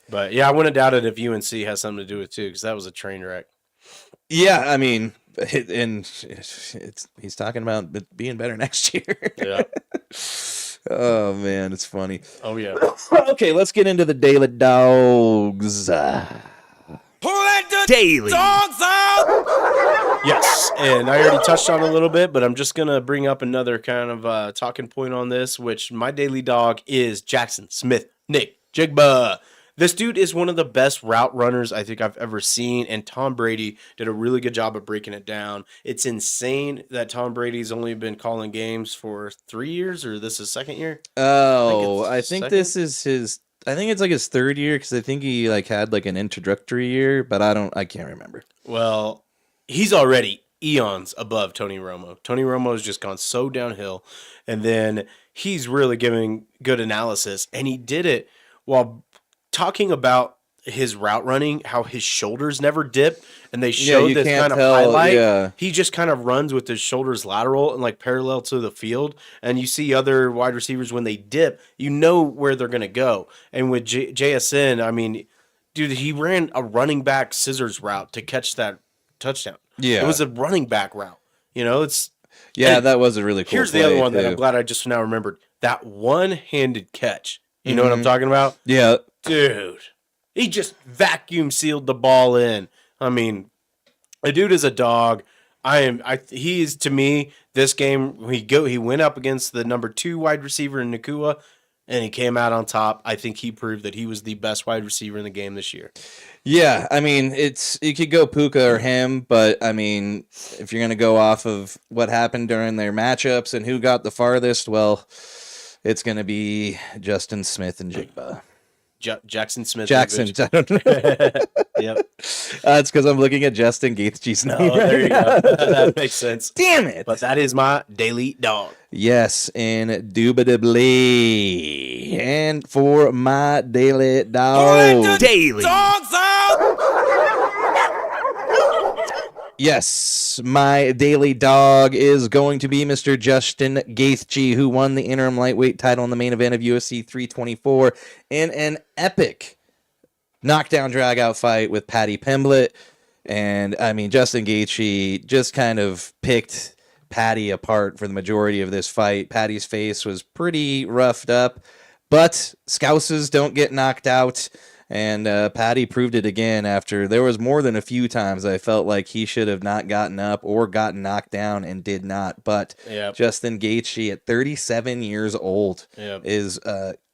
But yeah, I wouldn't doubt it if UNC has something to do with it too, because that was a train wreck. Yeah, I mean, he's talking about being better next year. Yeah. Oh man, it's funny. Oh yeah. Okay, let's get into the Daily Dogs. Daily. Yes, and I already touched on it a little bit, but I'm just gonna bring up another kind of talking point on this, which my daily dog is Jackson Smith Nick Jigba. This dude is one of the best route runners I think I've ever seen, and Tom Brady did a really good job of breaking it down. It's insane that Tom Brady's only been calling games for 3 years, or this is second year. Oh, I it's think second? this is his. I think it's like his 3rd year because I think he like had like an introductory year, but I can't remember. Well, he's already eons above Tony Romo. Tony Romo has just gone so downhill, and then he's really giving good analysis, and he did it while talking about his route running, how his shoulders never dip, and they showed you this can't kind of tell, highlight. yeah. He just kind of runs with his shoulders lateral and like parallel to the field, and you see other wide receivers when they dip, you know where they're going to go. And with JSN, I mean, dude, he ran a running back scissors route to catch that touchdown. Yeah. It was a running back route. You know, it's Yeah, and that was a really cool. here's the play, other one that too. I'm glad I just now remembered. That one-handed catch. You know what I'm talking about? Yeah, Dude, he just vacuum sealed the ball in. I mean, the dude is a dog. He is, to me, this game, he went up against the number 2 wide receiver in Nakua, and he came out on top. I think he proved that he was the best wide receiver in the game this year. yeah. I mean, you could go Puka or him, but I mean, if you're gonna go off of what happened during their matchups and who got the farthest, well, it's gonna be Justin Smith and Jigba. Jackson Smith. Jackson. I don't know. Yep. It's because I'm looking at Justin Gaethje's name. Oh, there you go. That makes sense. Damn it. But that is my daily dog. Yes, indubitably. And for my daily dog. Daily. Yes, my daily dog is going to be Mr. Justin Gaethje, who won the interim lightweight title in the main event of UFC 324 in an epic knockdown drag-out fight with Paddy Pimblett. And, I mean, Justin Gaethje just kind of picked Paddy apart for the majority of this fight. Paddy's face was pretty roughed up, but Scousers don't get knocked out. And Paddy proved it again after there was more than a few times I felt like he should have not gotten up or gotten knocked down and did not. But Yep. Justin Gaethje at 37 years old Yep. is,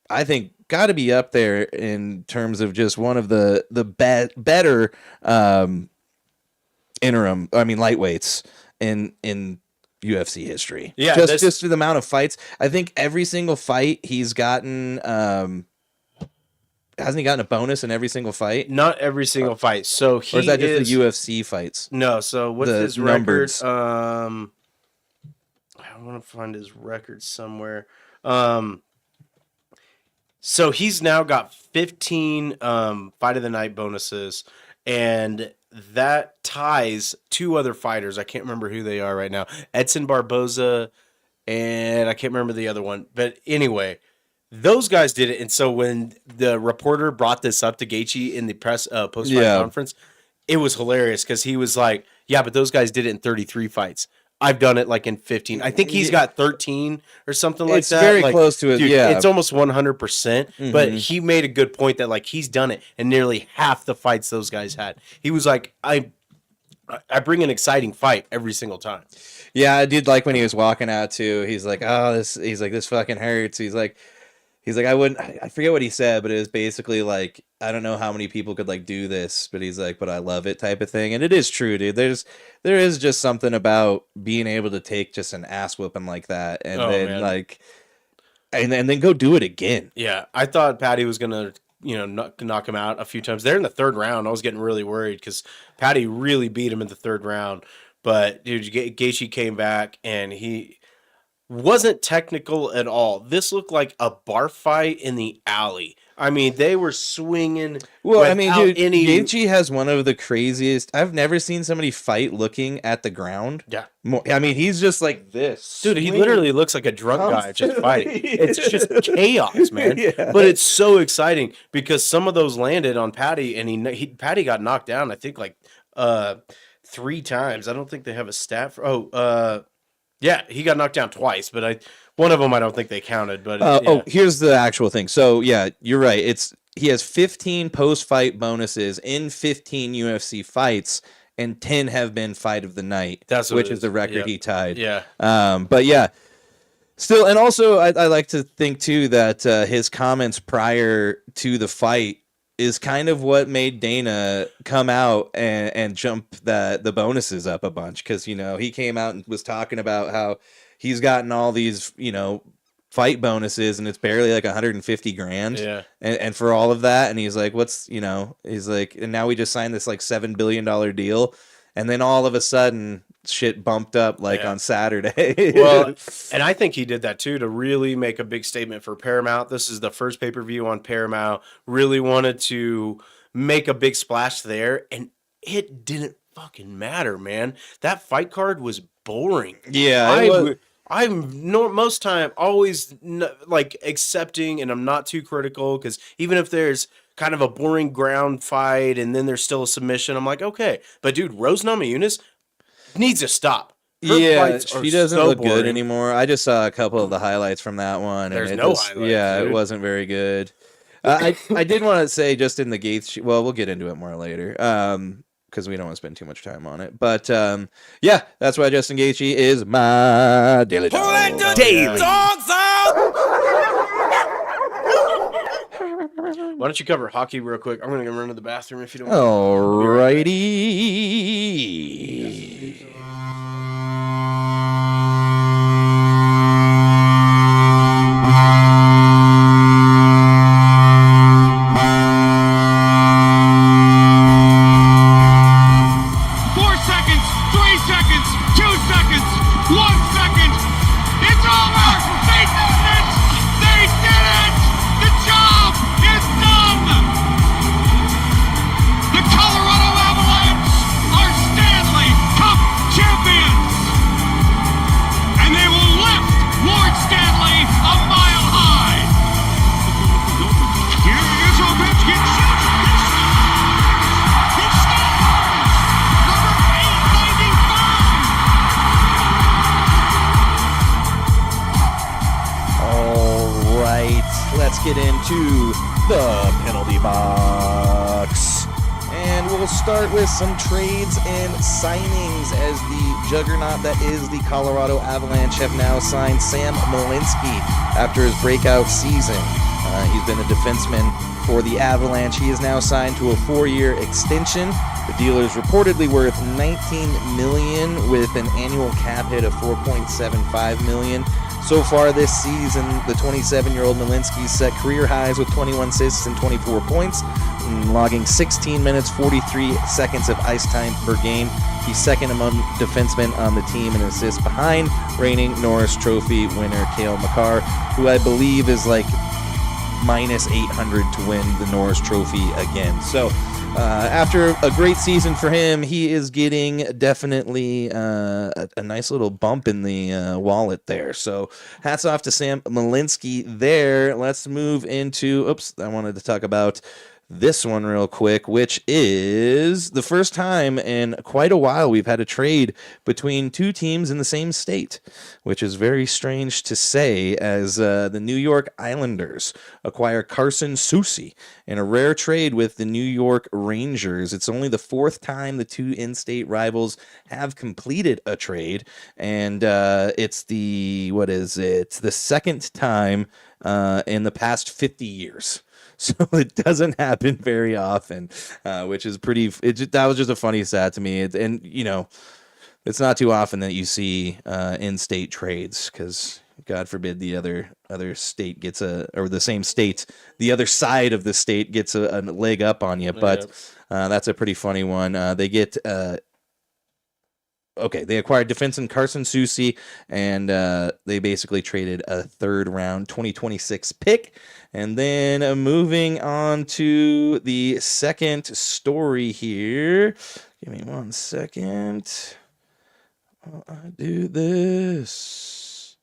I think, got to be up there in terms of just one of the better lightweights in UFC history. Yeah, just through the amount of fights. I think every single fight he's gotten. Hasn't he gotten a bonus in every single fight? Not every single fight. So he Or is that just the UFC fights? No, so what's The his numbers. record? I want to find his record somewhere. So he's now got 15 fight of the night bonuses, and that ties 2 other fighters. I can't remember who they are right now. Edson Barboza, and I can't remember the other one. But anyway, those guys did it. And so when the reporter brought this up to Gaethje in the press post-fight Yeah. conference, it was hilarious because he was like, yeah, but those guys did it in 33 fights. I've done it like in 15. I think he's got 13 or something like It's that. very Like, close to it. dude, Yeah. it's almost 100%. But Mhm. he made a good point that like he's done it in nearly half the fights those guys had. He was like, I bring an exciting fight every single time. Yeah, I did like when he was walking out too. He's like, "Oh, this fucking hurts." He's like, I forget what he said, but it was basically like, I don't know how many people could like do this, but he's like, "But I love it," type of thing. And it is true, dude. There is just something about being able to take just an ass whooping like that, and then man. like, and then go do it again. Yeah, I thought Patty was gonna, knock him out a few times. There in the third round, I was getting really worried because Patty really beat him in the third round. But dude, Gaethje came back and he wasn't technical at all. This looked like a bar fight in the alley. I mean, they were swinging. Well, I mean, dude, Gaethje Gaethje has one of the craziest. I've never seen somebody fight looking at the ground. Yeah. I mean, he's just like this. Dude, he swinging. literally looks like a drunk guy just fighting. It's just chaos, man. Yeah. But it's so exciting because some of those landed on Patty, and Patty got knocked down, I think, like 3 times. I don't think they have a stat for. Yeah, he got knocked down twice, but one of them I don't think they counted. But yeah. Oh, here's the actual thing. So yeah, you're right. He has 15 post-fight bonuses in 15 UFC fights, and 10 have been fight of the night, which is the record he tied. Yeah. But yeah, still, and also I like to think too that his comments prior to the fight is kind of what made Dana come out and jump the bonuses up a bunch, because he came out and was talking about how he's gotten all these fight bonuses and it's barely like 150 grand. Yeah. And for all of that, and he's like, he's like, and now we just signed this like $7 billion deal, and then all of a sudden shit bumped up on Saturday. Well, and I think he did that too to really make a big statement for Paramount. This is the first pay-per-view on Paramount. Really wanted to make a big splash there, and it didn't fucking matter, man. That fight card was boring. Yeah, I'm most time always like accepting, and I'm not too critical, because even if there's kind of a boring ground fight and then there's still a submission, I'm like, okay. But dude, Rose Namajunas needs to stop. Her she doesn't look good anymore. I just saw a couple of the highlights from that one. There's and no highlights. Yeah, dude. It wasn't very good. I did want to say just in the Gaethje. Well, we'll get into it more later. Because we don't want to spend too much time on it. But yeah, that's why Justin Gaethje is my daily dog. Daily dogs out. Why don't you cover hockey real quick? I'm gonna go run to the bathroom if you don't mind. Alrighty. Get into the penalty box, and we'll start with some trades and signings, as the juggernaut that is the Colorado Avalanche have now signed Sam Malinsky after his breakout season. He's been a defenseman for the Avalanche. He is now signed to a 4-year extension. The deal is reportedly worth $19 million with an annual cap hit of $4.75 million. So far this season, the 27-year-old Malinsky set career highs with 21 assists and 24 points, logging 16 minutes, 43 seconds of ice time per game. He's second among defensemen on the team in assists, behind reigning Norris Trophy winner Cale Makar, who I believe is like minus 800 to win the Norris Trophy again. So after a great season for him, he is getting definitely a nice little bump in the wallet there. So hats off to Sam Malinsky there. Let's move into, I wanted to talk about this one real quick, which is the first time in quite a while we've had a trade between two teams in the same state, which is very strange to say, as the New York Islanders acquire Carson Soucy in a rare trade with the New York Rangers. It's only the fourth time the two in-state rivals have completed a trade, and it's the second time in the past 50 years. So it doesn't happen very often, which is that was just a funny stat to me. And, you know, it's not too often that you see in-state trades, because God forbid the other state gets or the same state, the other side of the state gets a leg up on you. But that's a pretty funny one. They get... they acquired defenseman Carson Soucy, and they basically traded a third-round 2026 pick. And then moving on to the second story here. Give me 1 second. While I do this.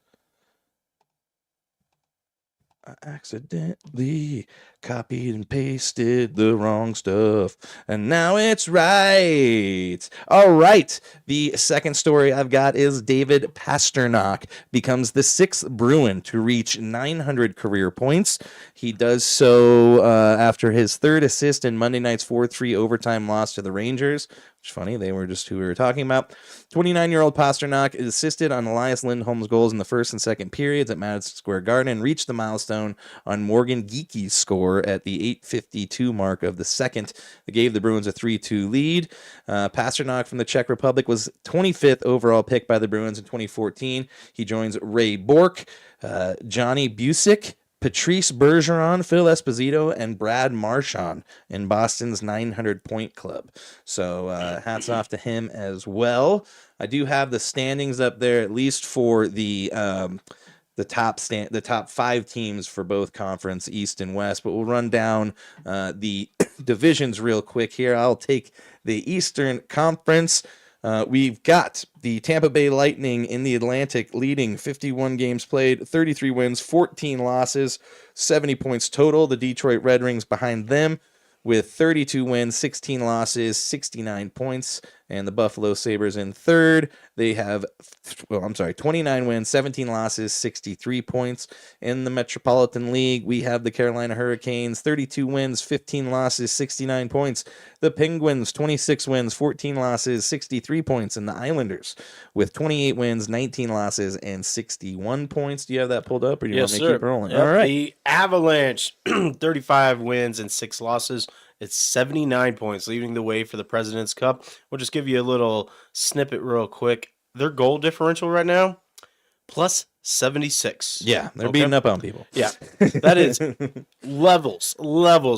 I accidentally copied and pasted the wrong stuff, and now it's right. All right. The second story I've got is David Pastrnak becomes the sixth Bruin to reach 900 career points. He does so after his third assist in Monday night's 4-3 overtime loss to the Rangers. Which is funny, they were just who we were talking about. 29-year-old Pastrnak assisted on Elias Lindholm's goals in the first and second periods at Madison Square Garden and reached the milestone on Morgan Geekie's score at the 8:52 mark of the second. That gave the Bruins a 3-2 lead. Pastrnak from the Czech Republic was 25th overall pick by the Bruins in 2014. He joins Ray Bourque, Johnny Busick, Patrice Bergeron, Phil Esposito, and Brad Marchand in Boston's 900-point club. So hats off to him as well. I do have the standings up there, at least for the top 5 teams for both conference, East and West. But we'll run down the divisions real quick here. I'll take the Eastern Conference. We've got the Tampa Bay Lightning in the Atlantic leading 51 games played, 33 wins, 14 losses, 70 points total. The Detroit Red Wings behind them with 32 wins, 16 losses, 69 points. And the Buffalo Sabres in third. They have, 29 wins, 17 losses, 63 points. In the Metropolitan League, we have the Carolina Hurricanes, 32 wins, 15 losses, 69 points. The Penguins, 26 wins, 14 losses, 63 points. And the Islanders with 28 wins, 19 losses, and 61 points. Do you have that pulled up, or do you want me to keep rolling? Yep. All right. The Avalanche, 35 wins and 6 losses. It's 79 points, leading the way for the President's Cup. We'll just give you a little snippet real quick. Their goal differential right now, plus 76. Yeah, they're beating up on people. Yeah, that is levels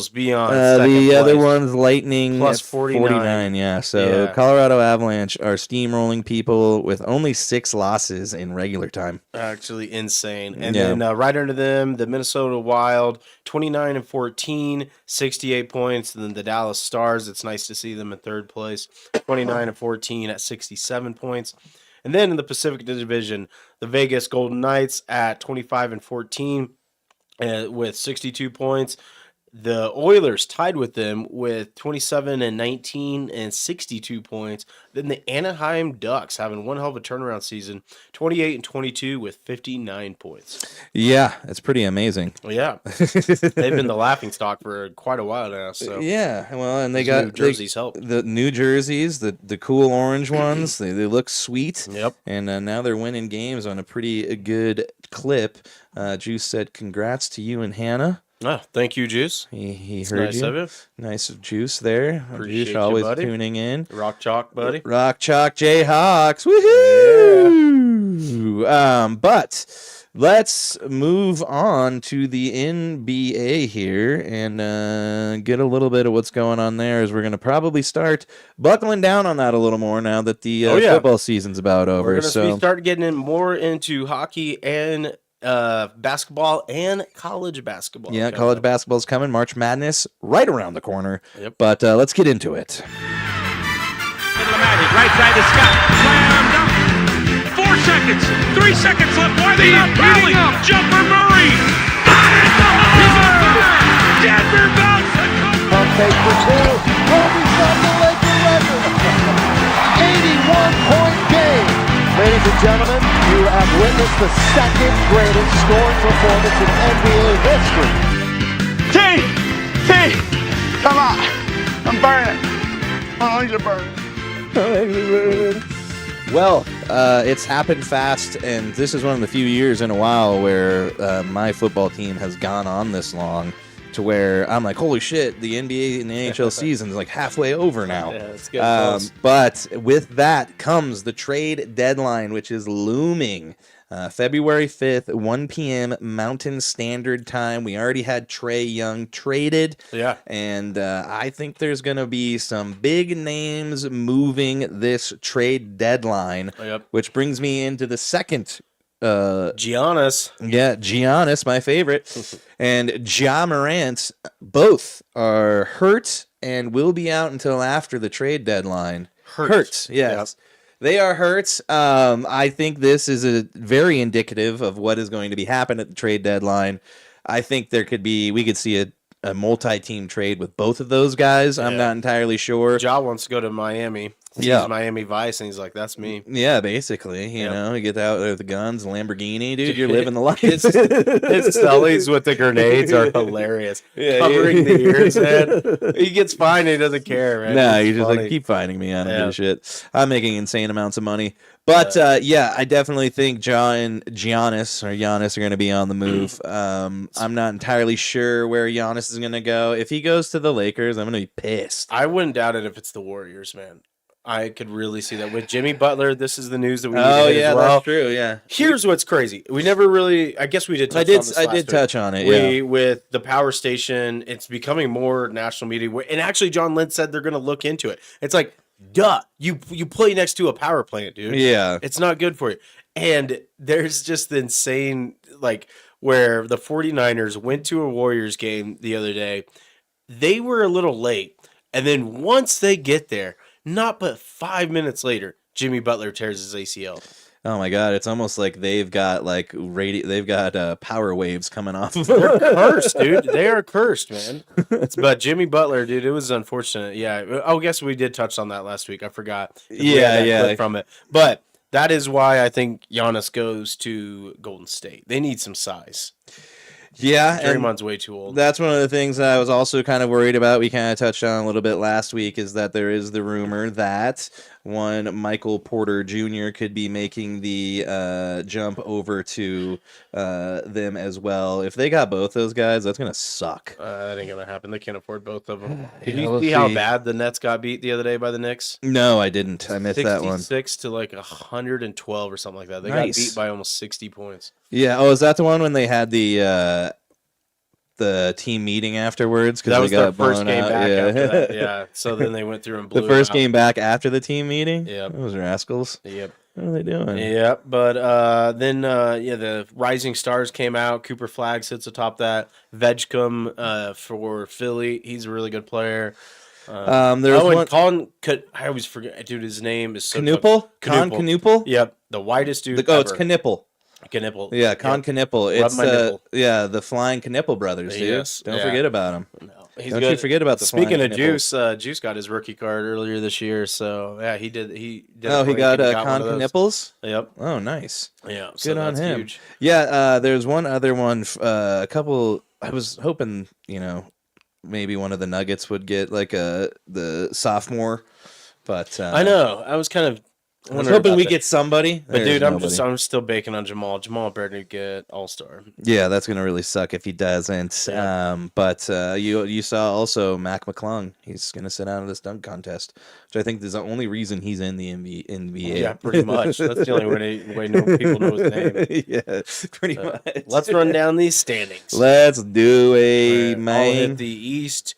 beyond the other one's Lightning plus 49. Yeah, so Yeah. Colorado Avalanche are steamrolling people with only 6 losses in regular time. Actually insane. And then right under them, the Minnesota Wild, 29-14, 68 points. And then the Dallas Stars, it's nice to see them in third place, 29-14 at 67 points. And then in the Pacific Division, the Vegas Golden Knights at 25-14 with 62 points. The Oilers tied with them with 27-19 and 62 points. Then the Anaheim Ducks having one hell of a turnaround season, 28-22 with 59 points. Yeah, it's pretty amazing. Well, yeah, they've been the laughingstock for quite a while now. So yeah, well, and they got New Jersey's help. The New Jerseys, the cool orange ones. They look sweet. Yep. And now they're winning games on a pretty good clip. Juice said, "Congrats to you and Hannah." Oh, thank you, Juice. He It's heard nice you. of you. Nice of Juice there. Appreciate Juice you, always buddy. tuning in. Rock Chalk, buddy. Rock Chalk Jayhawks. Woohoo! But let's move on to the NBA here and get a little bit of what's going on there, as we're going to probably start buckling down on that a little more now that the football season's about over. We're going to start getting more into hockey and basketball and college basketball. Yeah, college basketball's coming. March Madness right around the corner. Yep. But let's get into it. Magic, right side to Scott. Slam dunk. 4 seconds. 3 seconds left. Why they not fouling? Jumper Murray. Got it. He's on fire. Denver bounce. fake for two. Kobe from the Laker record. 81-point game. Ladies and gentlemen, you have witnessed the second greatest scoring performance in NBA history. T, come on. I'm burning. My lungs are burning. Well, it's happened fast, and this is one of the few years in a while where my football team has gone on this long to where I'm like, holy shit, the NBA and the NHL season is like halfway over now. Yeah, it's getting close. But with that comes the trade deadline, which is looming. February 5th, 1 p.m. Mountain Standard Time. We already had Trae Young traded. Yeah. And I think there's going to be some big names moving this trade deadline, which brings me into the second. Giannis. Yeah, Giannis, my favorite. And Ja Morant, both are hurt and will be out until after the trade deadline. Hurt, yes. Yep. They are hurt. I think this is a very indicative of what is going to be happening at the trade deadline. I think we could see a multi-team trade with both of those guys. I'm not entirely sure. Ja wants to go to Miami. He's Miami Vice, and he's like, that's me. Yeah, basically. You know, you get out there with the guns, Lamborghini, dude, you're living the life. His Sullies with the grenades are hilarious. Covering the ears, man. He gets fined, he doesn't care, man. No, you just like, keep finding me. I don't give a shit. I'm making insane amounts of money. But, I definitely think Ja and Giannis are going to be on the move. I'm not entirely sure where Giannis is going to go. If he goes to the Lakers, I'm going to be pissed. I wouldn't doubt it if it's the Warriors, man. I could really see that. With Jimmy Butler, this is the news that we need to hit as well. That's true, yeah. Here's what's crazy. We never really, I guess we did touch on this I did touch on it, With the power station, it's becoming more national media. And actually, John Lynch said they're going to look into it. It's like, duh, you play next to a power plant, dude. Yeah. It's not good for you. And there's just the insane, like, where the 49ers went to a Warriors game the other day. They were a little late. And then once they get there, not but 5 minutes later, Jimmy Butler tears his ACL. Oh my God! It's almost like they've got power waves coming off of them. They're cursed, dude. They are cursed, man. But Jimmy Butler, dude, it was unfortunate. Yeah. I guess we did touch on that last week. I forgot. Yeah. From it, but that is why I think Giannis goes to Golden State. They need some size. Yeah, Draymond's way too old. That's one of the things that I was also kind of worried about. We kind of touched on a little bit last week, is that there is the rumor that one Michael Porter Jr. could be making the jump over to them as well. If they got both those guys, that's gonna suck. That ain't gonna happen. They can't afford both of them. Did you see how bad the Nets got beat the other day by the Knicks? No, I didn't. I missed that one. 66 to like 112 or something like that. They got beat by almost 60 points. Yeah. Oh, is that the one when they had the team meeting afterwards? That was their first game back after that. Yeah. So then they went through and blew the first game back after the team meeting? Yeah. Those rascals. Yep. What are they doing? Yep. But then the Rising Stars came out. Cooper Flag sits atop that. Vegcom for Philly. He's a really good player. There's Colin. I always forget, dude. His name is Knuppel. Con Knuppel. Yep, the whitest dude. It's Knuppel. Knuppel. Yeah, Con Knuppel. It's the Flying Knuppel brothers, dude. Yes. Don't forget about him. No, Don't you forget about the. Speaking Flying of Knupples. Juice got his rookie card earlier this year. So yeah, he did. He got Con Knupples. Yep. Oh, nice. Yeah. Good on him. Huge. Yeah. There's one other one. A couple. I was hoping, maybe one of the Nuggets would get like the sophomore, but I know. I was kind of. I was hoping we get somebody. But dude, I'm still baking on Jamal. Jamal better get All-Star. Yeah, that's gonna really suck if he doesn't. Yeah. But you saw also Mac McClung. He's gonna sit out of this dunk contest, which I think is the only reason he's in the NBA. Yeah, pretty much. That's the only way people know his name. Yeah, pretty much. Let's run down these standings. Let's do a I'll hit the East.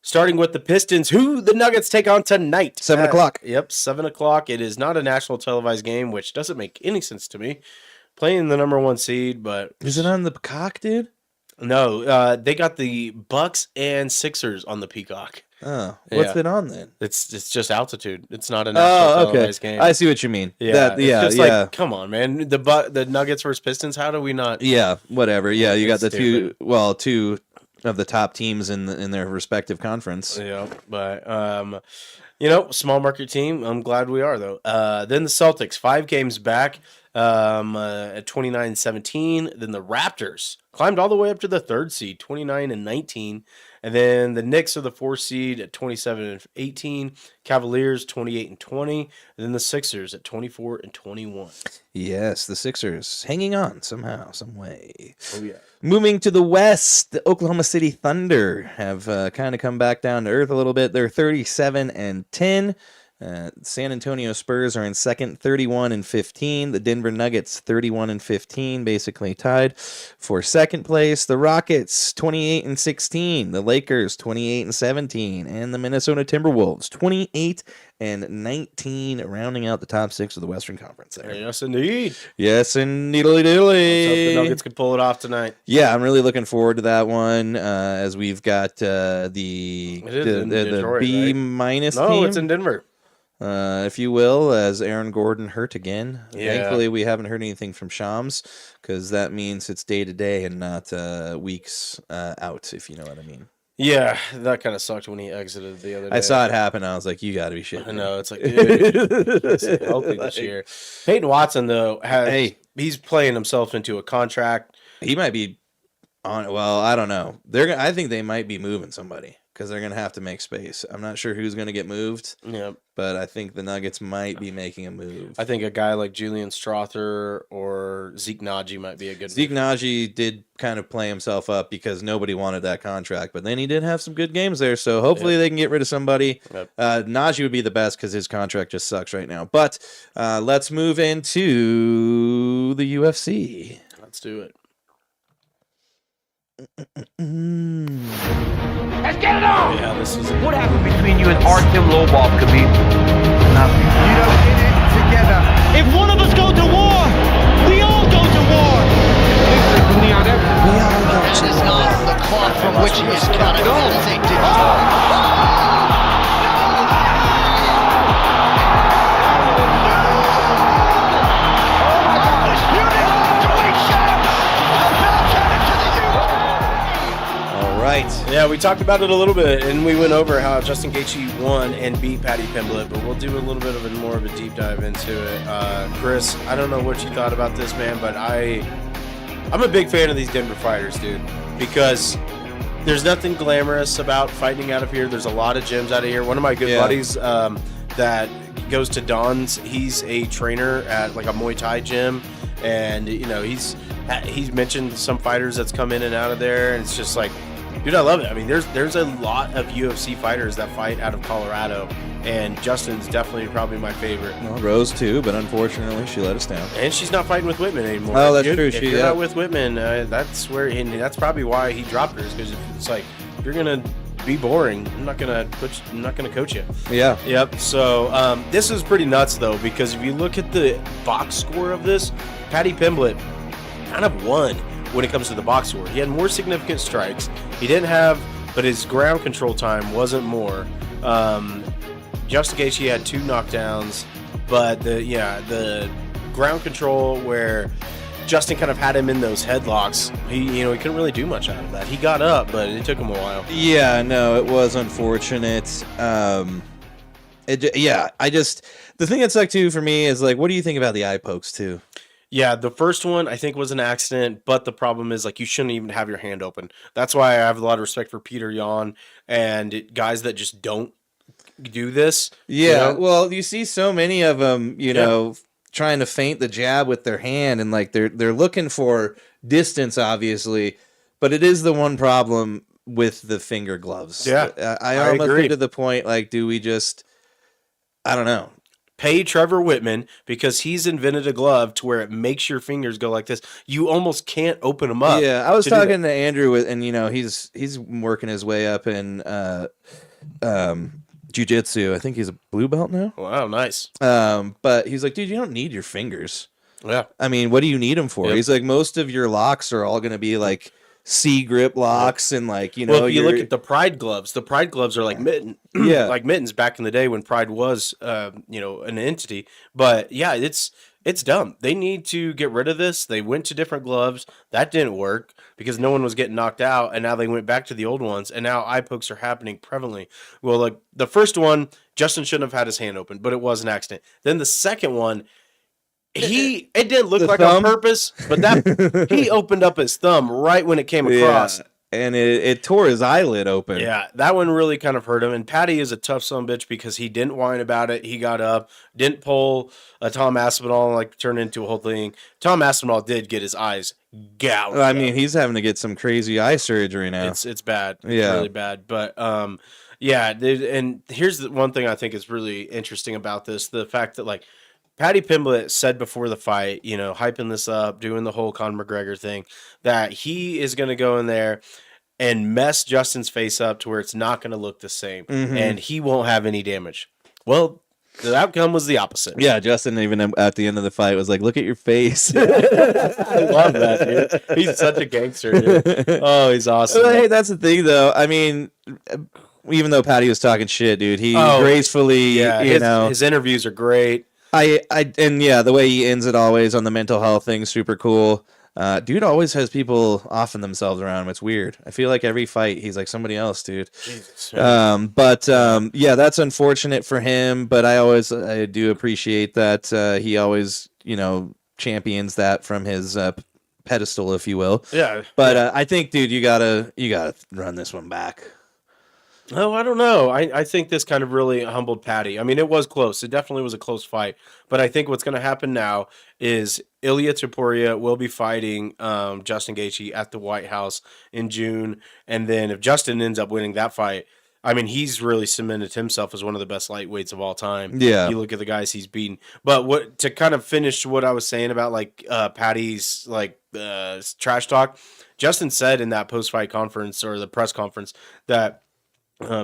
Starting with the Pistons, who the Nuggets take on tonight. 7 o'clock. Yep, 7 o'clock. It is not a national televised game, which doesn't make any sense to me. Playing the number 1 seed, but... Is it on the Peacock, dude? No, they got the Bucks and Sixers on the Peacock. Oh, what's it on then? It's just altitude. It's not a national televised game. I see what you mean. Yeah, like, come on, man. The Nuggets versus Pistons, how do we not... Yeah, whatever. Yeah, you got the two of the top teams in their respective conference. Yeah, but small market team. I'm glad we are though. Then the Celtics, 5 games back, at 29-17. Then the Raptors climbed all the way up to the 3rd seed, 29-19. And then the Knicks are the 4th seed at 27-18. Cavaliers 28-20. And then the Sixers at 24-21. Yes, the Sixers hanging on somehow, some way. Oh yeah. Moving to the West, the Oklahoma City Thunder have kind of come back down to earth a little bit. They're 37-10. San Antonio Spurs are in second, 31-15. The Denver Nuggets, 31-15, basically tied for second place. The Rockets, 28-16. The Lakers, 28-17, and the Minnesota Timberwolves, 28-19, rounding out the top 6 of the Western Conference. There, Yes, indeed. yes, indeedly diddly. Let's hope the Nuggets can pull it off tonight. Yeah, I'm really looking forward to that one. As we've got the Detroit, B right? minus No, team. it's in Denver. If you will, as Aaron Gordon hurt again. Yeah. Thankfully, we haven't heard anything from Shams, because that means it's day to day and not weeks out, if you know what I mean. Yeah, that kind of sucked when he exited the other day. I saw it happen. I was like, you got to be shitting I me. know. It's like, dude, he's healthy this year. Peyton Watson, though, he's playing himself into a contract. He might be on. Well, I don't know. I think they might be moving somebody, because they're going to have to make space. I'm not sure who's going to get moved, but I think the Nuggets might be making a move. I think a guy like Julian Strother or Zeke Naji might be a good Zeke Naji did kind of play himself up because nobody wanted that contract, but then he did have some good games there, so hopefully they can get rid of somebody. Naji would be the best because his contract just sucks right now. But let's move into the UFC. Let's do it. Let's get it on! Yeah, this is What happened between you and Artem Lobov, Khabib? Nothing. You know, in it together. If one of us go to war, we all go to war. That is not the cloth from which he is counted. That is a digital. All right. Yeah, we talked about it a little bit, and we went over how Justin Gaethje won and beat Paddy Pimblett, but we'll do a little bit of more of a deep dive into it. Chris, I don't know what you thought about this, man, but I'm a big fan of these Denver fighters, dude, because there's nothing glamorous about fighting out of here. There's a lot of gyms out of here. One of my good buddies that goes to Don's, he's a trainer at like a Muay Thai gym, and he's mentioned some fighters that's come in and out of there, and it's just like, dude, I love it. I mean, there's a lot of UFC fighters that fight out of Colorado, and Justin's definitely probably my favorite. Well, Rose too, but unfortunately she let us down. And she's not fighting with Whitman anymore. Oh, that's true. If you're not with Whitman, that's probably why he dropped her. Is because it's like, if you're gonna be boring, I'm not gonna coach you. Yeah. Yep. So this is pretty nuts though, because if you look at the box score of this, Paddy Pimblett kind of won when it comes to the box score. He had more significant strikes. He didn't have, but his ground control time wasn't more. Justin Gaethje had 2 knockdowns, but the ground control where Justin kind of had him in those headlocks, he couldn't really do much out of that. He got up, but it took him a while. Yeah, no, it was unfortunate. The thing that sucked too for me is, like, what do you think about the eye pokes too? Yeah, the first one I think was an accident, but the problem is, like, you shouldn't even have your hand open. That's why I have a lot of respect for Peter Yan and guys that just don't do this. Yeah, well, you see so many of them, trying to feint the jab with their hand, and like they're looking for distance, obviously, but it is the one problem with the finger gloves. Yeah, I almost get to the point, like, do we just, I don't know. Pay Trevor Whitman, because he's invented a glove to where it makes your fingers go like this. You almost can't open them up. Yeah, I was talking to Andrew, and he's working his way up in jiu-jitsu. I think he's a blue belt now. Wow, nice. But he's like, dude, you don't need your fingers. Yeah. I mean, what do you need them for? Yep. He's like, most of your locks are all going to be like C grip locks, and like, Well, if you look at the Pride gloves are like like mittens back in the day when Pride was an entity. But yeah, it's It's dumb. They need to get rid of this. They went to different gloves. That didn't work because no one was getting knocked out, and now they went back to the old ones, and now eye pokes are happening prevalently. Well, like the first one, Justin shouldn't have had his hand open, but it was an accident. Then the second one, it didn't look like on purpose, but that he opened up his thumb right when it came across. Yeah. And it tore his eyelid open. Yeah, that one really kind of hurt him. And Patty is a tough son of a bitch because he didn't whine about it. He got up, didn't pull a Tom Aspinall, like turn into a whole thing. Tom Aspinall did get his eyes gouged. I mean, he's having to get some crazy eye surgery now. It's bad. It's Yeah. really bad. But yeah, and here's the one thing I think is really interesting about this: the fact that like Patty Pimblett said before the fight, you know, hyping this up, doing the whole Conor McGregor thing, that he is going to go in there and mess Justin's face up to where it's not going to look the same, and he won't have any damage. Well, the outcome was the opposite. Yeah, Justin even at the end of the fight was like, "Look at your face." I love that, dude. He's such a gangster, dude. Oh, he's awesome. Well, hey, that's the thing, though. I mean, even though Patty was talking shit, dude, he gracefully, his interviews are great. And yeah, the way he ends it always on the mental health thing, super cool. Dude always has people offing themselves around him. It's weird. I feel like every fight he's like somebody else, dude. Jesus. Yeah, that's unfortunate for him. But I do appreciate that he always, champions that from his pedestal, if you will. Yeah. But I think, dude, you gotta run this one back. Oh, I don't know. I think this kind of really humbled Patty. I mean, it was close. It definitely was a close fight. But I think what's going to happen now is Ilya Topuria will be fighting Justin Gaethje at the White House in June. And then if Justin ends up winning that fight, I mean, he's really cemented himself as one of the best lightweights of all time. Yeah. You look at the guys he's beaten. But to kind of finish what I was saying about like Patty's like trash talk, Justin said in that post-fight conference or the press conference that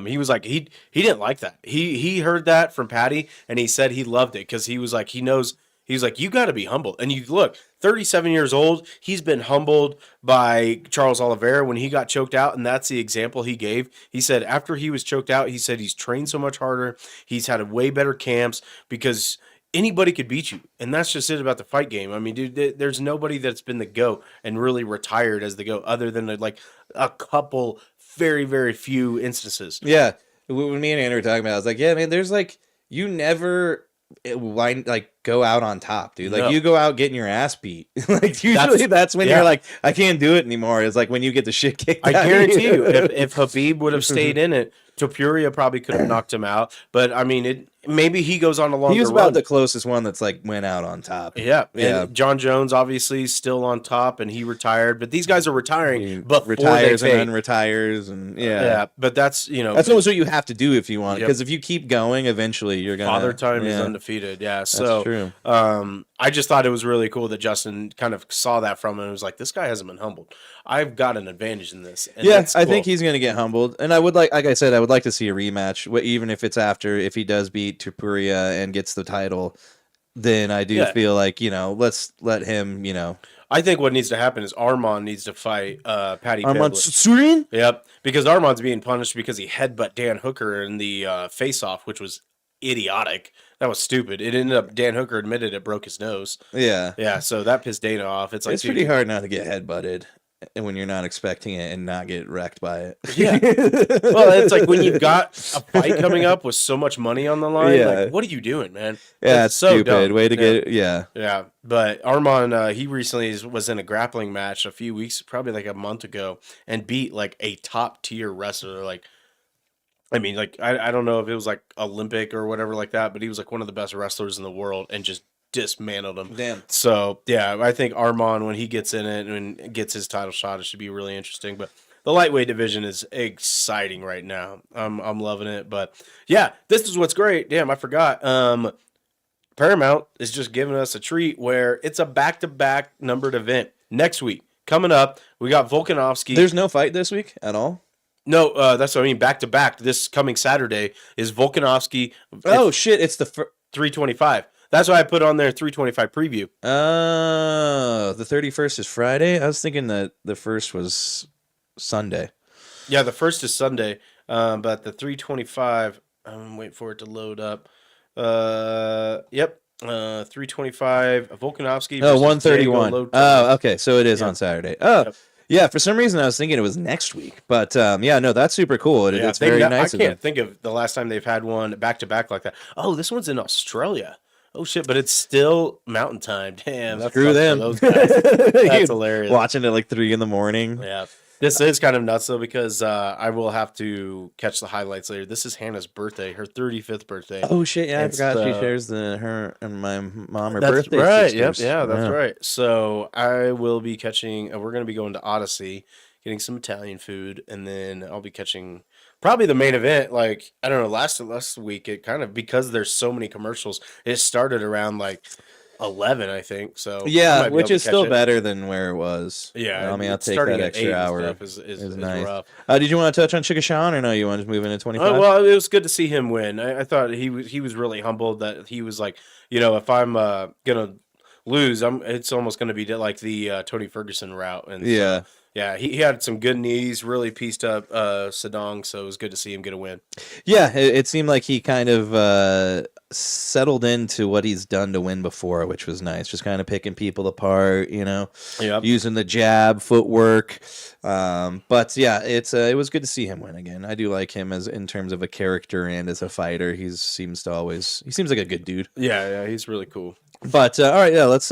he was like he didn't like that. He heard that from Patty and he said he loved it because he was like he's like you got to be humble. And you look, 37 years old, he's been humbled by Charles Oliveira when he got choked out, and that's the example he gave. He said after he was choked out, he said he's trained so much harder, he's had way better camps because anybody could beat you, and that's just it about the fight game. I mean, dude, there's nobody that's been the GOAT and really retired as the GOAT other than like a couple very, very few instances. Yeah. When me and Andrew were talking about it, I was like, yeah, man, there's like, you never go out on top, dude. Like, you go out getting your ass beat. Like, usually that's when you're like, I can't do it anymore. It's like when you get the shit kicked out. I guarantee you, if Khabib would have stayed in it, Topuria probably could have knocked him out. But, I mean, maybe he goes on a longer run. He was about the closest one that's, like, went out on top. Yeah. And John Jones, obviously, is still on top, and he retired. But these guys are retiring before retires they and unretires. And, yeah, but that's, That's almost what you have to do if you want. Because if you keep going, eventually you're going to... Father Time is undefeated, yeah. So, true. I just thought it was really cool that Justin kind of saw that from him and was like, this guy hasn't been humbled. I've got an advantage in this. And yeah, cool. I think he's going to get humbled. And I would like I said, I would like to see a rematch, even if it's if he does beat Topuria and gets the title, then I do feel like, let's let him, I think what needs to happen is Armand needs to fight Patty Armand Pimblett. Yep, because Armand's being punished because he headbutt Dan Hooker in the face-off, which was idiotic. That was stupid. It ended up Dan Hooker admitted it broke his nose. Yeah. Yeah, so that pissed Dana off. It's like it's pretty hard not to get headbutted when you're not expecting it and not get wrecked by it. Yeah. Well, it's like when you've got a fight coming up with so much money on the line, like, what are you doing, man? Yeah, it's so stupid. Dumb. Way to get Yeah, but Armand, he recently was in a grappling match a few weeks, probably like a month ago, and beat like a top-tier wrestler, like I mean, like, I don't know if it was like Olympic or whatever like that, but he was like one of the best wrestlers in the world and just dismantled him. Damn. So, yeah, I think Armand, when he gets in it and gets his title shot, it should be really interesting. But the lightweight division is exciting right now. I'm loving it. But, yeah, this is what's great. Damn, I forgot. Paramount is just giving us a treat where it's a back-to-back numbered event. Next week, coming up, we got Volkanovski. There's no fight this week at all? No, that's what I mean. Back to back. This coming Saturday is Volkanovski. Oh shit! It's the 325. That's why I put on there 325 preview. The 31st is Friday. I was thinking that the first was Sunday. Yeah, the first is Sunday. But the 325. I'm waiting for it to load up. Yep. 325. Volkanovski. Oh, versus 131. Diego Lopez. Oh, okay. So it is Yep. on Saturday. Oh, Yep. yeah. For some reason, I was thinking it was next week. But yeah, no, that's super cool. Yeah, It's very nice I of them. can't think of the last time they've had one back to back like that. Oh, this one's in Australia. Oh shit, but it's still Mountain Time. Damn, that Screw sucks them. for those guys. That's hilarious. Watching it like 3 a.m. Yeah. This is kind of nuts though because I will have to catch the highlights later. This is Hannah's birthday, her 35th birthday. Oh shit! Yeah, I And forgot she so- shares her and my mom her That's birthday. right. sisters. Yep. Yeah, that's right. So I will be catching. We're going to be going to Odyssey, getting some Italian food, and then I'll be catching probably the main event. Like I don't know. Last week, it kind of because there's so many commercials. It started around like 11, I think. So I Yeah, might be which able to is catch still it. better than where it was. Yeah, I mean, I'll it's take starting that at extra 8 and hour. stuff is Nice. rough. Did you want to touch on Chickashaw or no? You want to just move into 25? Oh, well, it was good to see him win. I thought he was really humbled that he was like, if I'm gonna lose, it's almost gonna be like the Tony Ferguson route. And Yeah. so, yeah, he had some good knees, really pieced up Sedong, so it was good to see him get a win. Yeah, it seemed like he kind of settled into what he's done to win before, which was nice. Just kind of picking people apart, Yep. using the jab, footwork. But yeah, it was good to see him win again. I do like him as in terms of a character and as a fighter. He seems like a good dude. Yeah, he's really cool. But all right, yeah, let's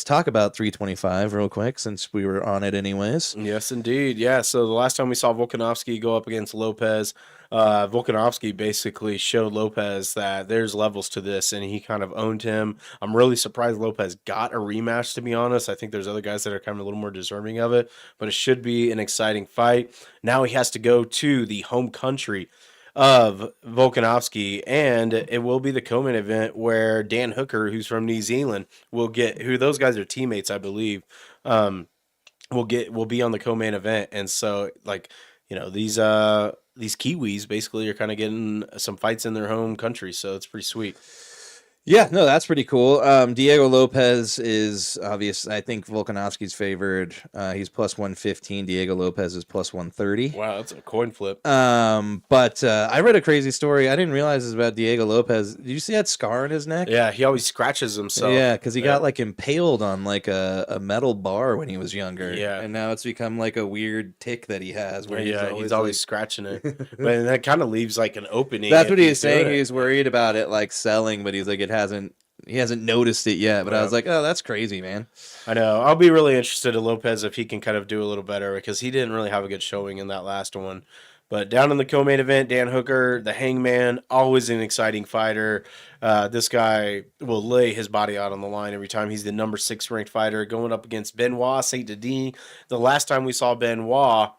talk about 325 real quick since we were on it anyways. Yes, indeed. Yeah. So the last time we saw Volkanovski go up against Lopez, Volkanovski basically showed Lopez that there's levels to this, and he kind of owned him. I'm really surprised Lopez got a rematch, to be honest. I think there's other guys that are kind of a little more deserving of it, but it should be an exciting fight. Now he has to go to the home country of Volkanovski, and it will be the co-main event where Dan Hooker, who's from New Zealand, who those guys are teammates, I believe, will be on the co-main event. And so these Kiwis basically are kind of getting some fights in their home country, so it's pretty sweet. Yeah, no, that's pretty cool. Diego Lopez is obvious. I think Volkanovski's favored. He's plus 115. Diego Lopez is plus 130. Wow, that's a coin flip. But I read a crazy story. I didn't realize this about Diego Lopez. Did you see that scar in his neck? Yeah, he always scratches himself. Yeah, because he got like impaled on like a metal bar when he was younger. Yeah. And now it's become like a weird tick that he has. Where he's always scratching it. But that kind of leaves like an opening. That's what he was doing saying. it. He was worried about it like selling, but he's like he hasn't noticed it yet. But I was like, oh, that's crazy, man. I know. I'll be really interested in Lopez if he can kind of do a little better because he didn't really have a good showing in that last one. But down in the co-main event, Dan Hooker, the Hangman, always an exciting fighter. This guy will lay his body out on the line every time. He's the number 6 ranked fighter going up against Benoit Saint-Denis. The last time we saw Benoit,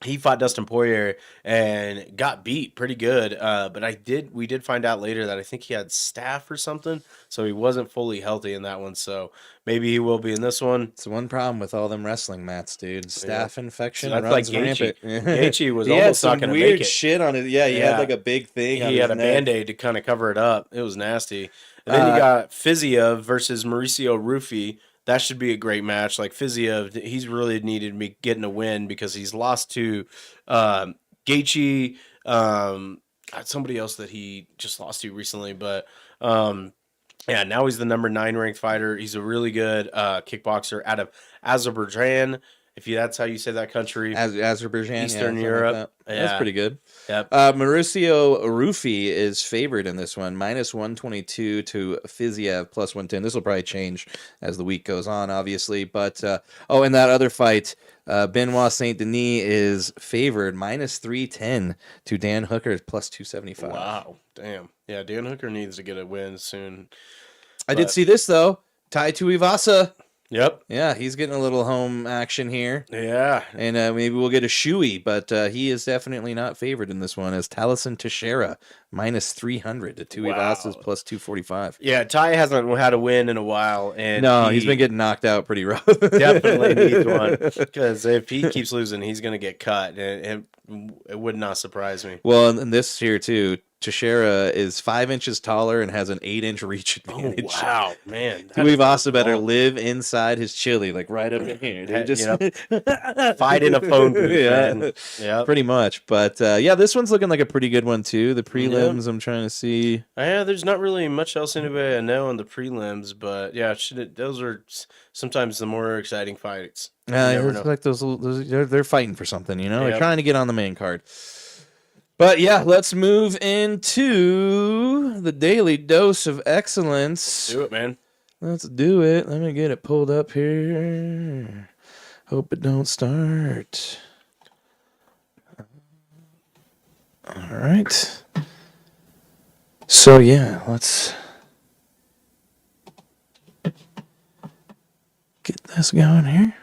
he fought Dustin Poirier and got beat pretty good. But we did find out later that I think he had staph or something, so he wasn't fully healthy in that one. So maybe he will be in this one. It's one problem with all them wrestling mats, dude. Staph infection. So that's runs like Gaethje. rampant. Gaethje was he almost had some not going to weird make it. shit on it. Yeah, he had like a big thing. on He his had a neck. Band-Aid to kind of cover it up. It was nasty. And then you got Fiziev versus Mauricio Rufy. That should be a great match. Like Fiziev, he's really needed me getting a win because he's lost to Gaethje, somebody else that he just lost to recently. But yeah, now he's the number 9 ranked fighter. He's a really good kickboxer out of Azerbaijan. That's how you say that country. Azerbaijan, Eastern yeah, Europe. Like that. Yeah. That's pretty good. Yep. Mauricio Rufy is favored in this one, minus 122 to Fiziev, plus 110. This will probably change as the week goes on, obviously. But, in that other fight, Benoit Saint-Denis is favored, minus 310 to Dan Hooker, plus 275. Wow. Damn. Yeah, Dan Hooker needs to get a win soon. I did see this, though. Tai Tuivasa. Yep. Yeah, he's getting a little home action here. Yeah. And maybe we'll get a shoey, but he is definitely not favored in this one as Taliesin Teixeira, minus 300 to Tuivasa's plus 245. Yeah, Ty hasn't had a win in a while. And No, he's been getting knocked out pretty rough. definitely needs one. Because if he keeps losing, he's going to get cut. And it would not surprise me. Well, and this here, too, Teixeira is 5 inches taller and has an 8-inch reach advantage. Oh, wow, man. Tuivasa better live inside his chili, like right up in here. Dude. Just fight in a phone booth, yeah, pretty much. But this one's looking like a pretty good one too. The prelims, I'm trying to see. Yeah, there's not really much else anybody I know in the prelims, but those are sometimes the more exciting fights. It's like those they're fighting for something, They're trying to get on the main card. But let's move into the daily dose of excellence. Do it, man. Let's do it. Let me get it pulled up here. Hope it don't start. All right. So let's get this going here.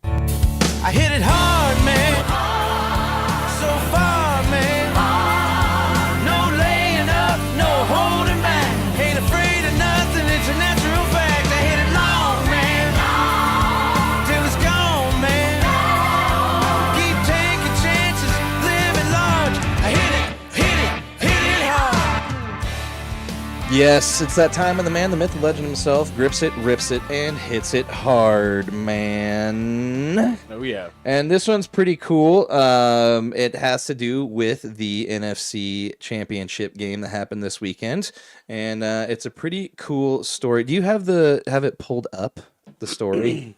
I hit it hard, man. So far, man. No laying up, no holding back. Ain't afraid of nothing, it's a natural fact. I hit it long, man. Till it's gone, man. Keep taking chances, living large. I hit it hard. Yes, it's that time when the man, the myth, the legend himself grips it, rips it, and hits it hard, man. Oh, yeah. And this one's pretty cool. It has to do with the NFC Championship game that happened this weekend. And it's a pretty cool story. Do you have it pulled up, the story?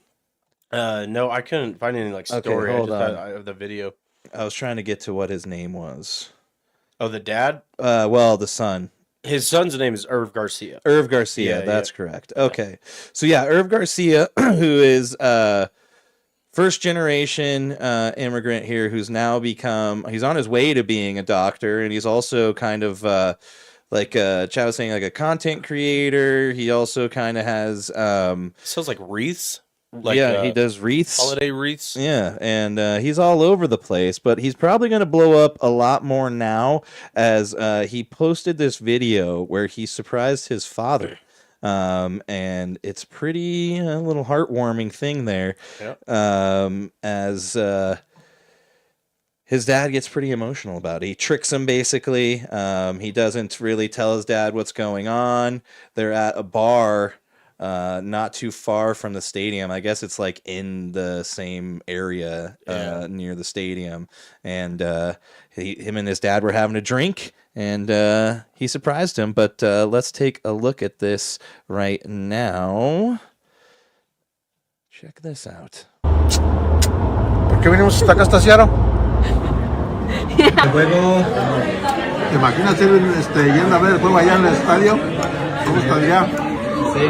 No, I couldn't find any story. Okay, hold on. I have the video. I was trying to get to what his name was. Oh, the dad? The son. His son's name is Irv Garcia. Irv Garcia, that's correct. Okay. So, Irv Garcia, who is first-generation immigrant here, who's now he's on his way to being a doctor, and he's also kind of, Chad was saying, like a content creator. He also kind of has... Sounds like wreaths. He does wreaths. Holiday wreaths. Yeah, and he's all over the place, but he's probably going to blow up a lot more now as he posted this video where he surprised his father. And it's pretty a little heartwarming thing there. Yep. As his dad gets pretty emotional about it. He tricks him, basically. He doesn't really tell his dad what's going on. They're at a bar not too far from the stadium. I guess it's like in the same area near the stadium. And him and his dad were having a drink, and he surprised him. But let's take a look at this right now. Check this out. ¿Por qué venimos hasta acá, hasta Seattle? El juego. ¿Te imaginas yendo a ver el juego allá en el estadio? ¿Cómo estaría? Sí.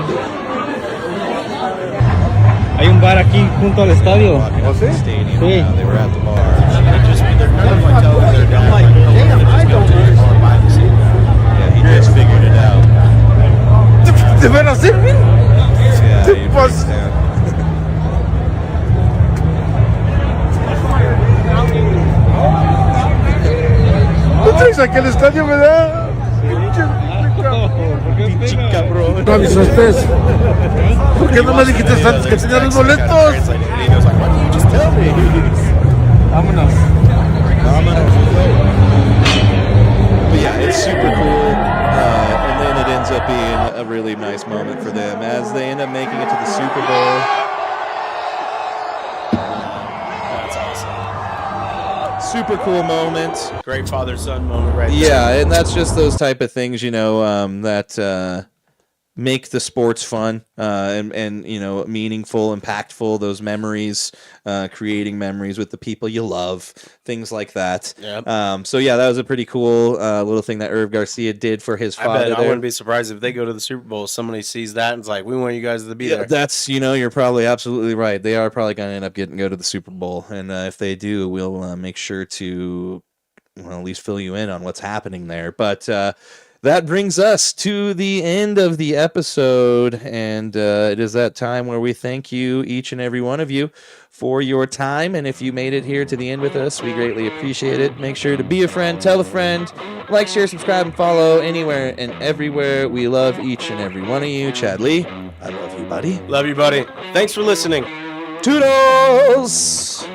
Hay un bar aquí junto al estadio. ¿Oh, sí? Sí. They were at the bar. Yeah, he just figured it out. ¿De veras, sí? Yeah, he breaks breaks down. ¿No traes aquí al estadio, verdad? Pinche cabrón. ¿No avisaste? ¿Por qué no me dijiste antes que tenía los boletos? Vámonos. But yeah, it's super cool. And then it ends up being a really nice moment for them as they end up making it to the Super Bowl. That's awesome. Super cool moment. Great father-son moment right there. Yeah, and that's just those type of things, that make the sports fun and meaningful, impactful. Those memories, creating memories with the people you love, things like that. Yep. That was a pretty cool little thing that Irv Garcia did for his father. I wouldn't be surprised if they go to the Super Bowl. Somebody sees that and it's like, we want you guys to be there. That's you're probably absolutely right. They are probably going to end up go to the Super Bowl, and if they do, we'll make sure to at least fill you in on what's happening there. But that brings us to the end of the episode, and it is that time where we thank you, each and every one of you, for your time. And if you made it here to the end with us, we greatly appreciate it. Make sure to be a friend, tell a friend, like, share, subscribe, and follow anywhere and everywhere. We love each and every one of you. Chad Lee, I love you, buddy. Love you, buddy. Thanks for listening. Toodles!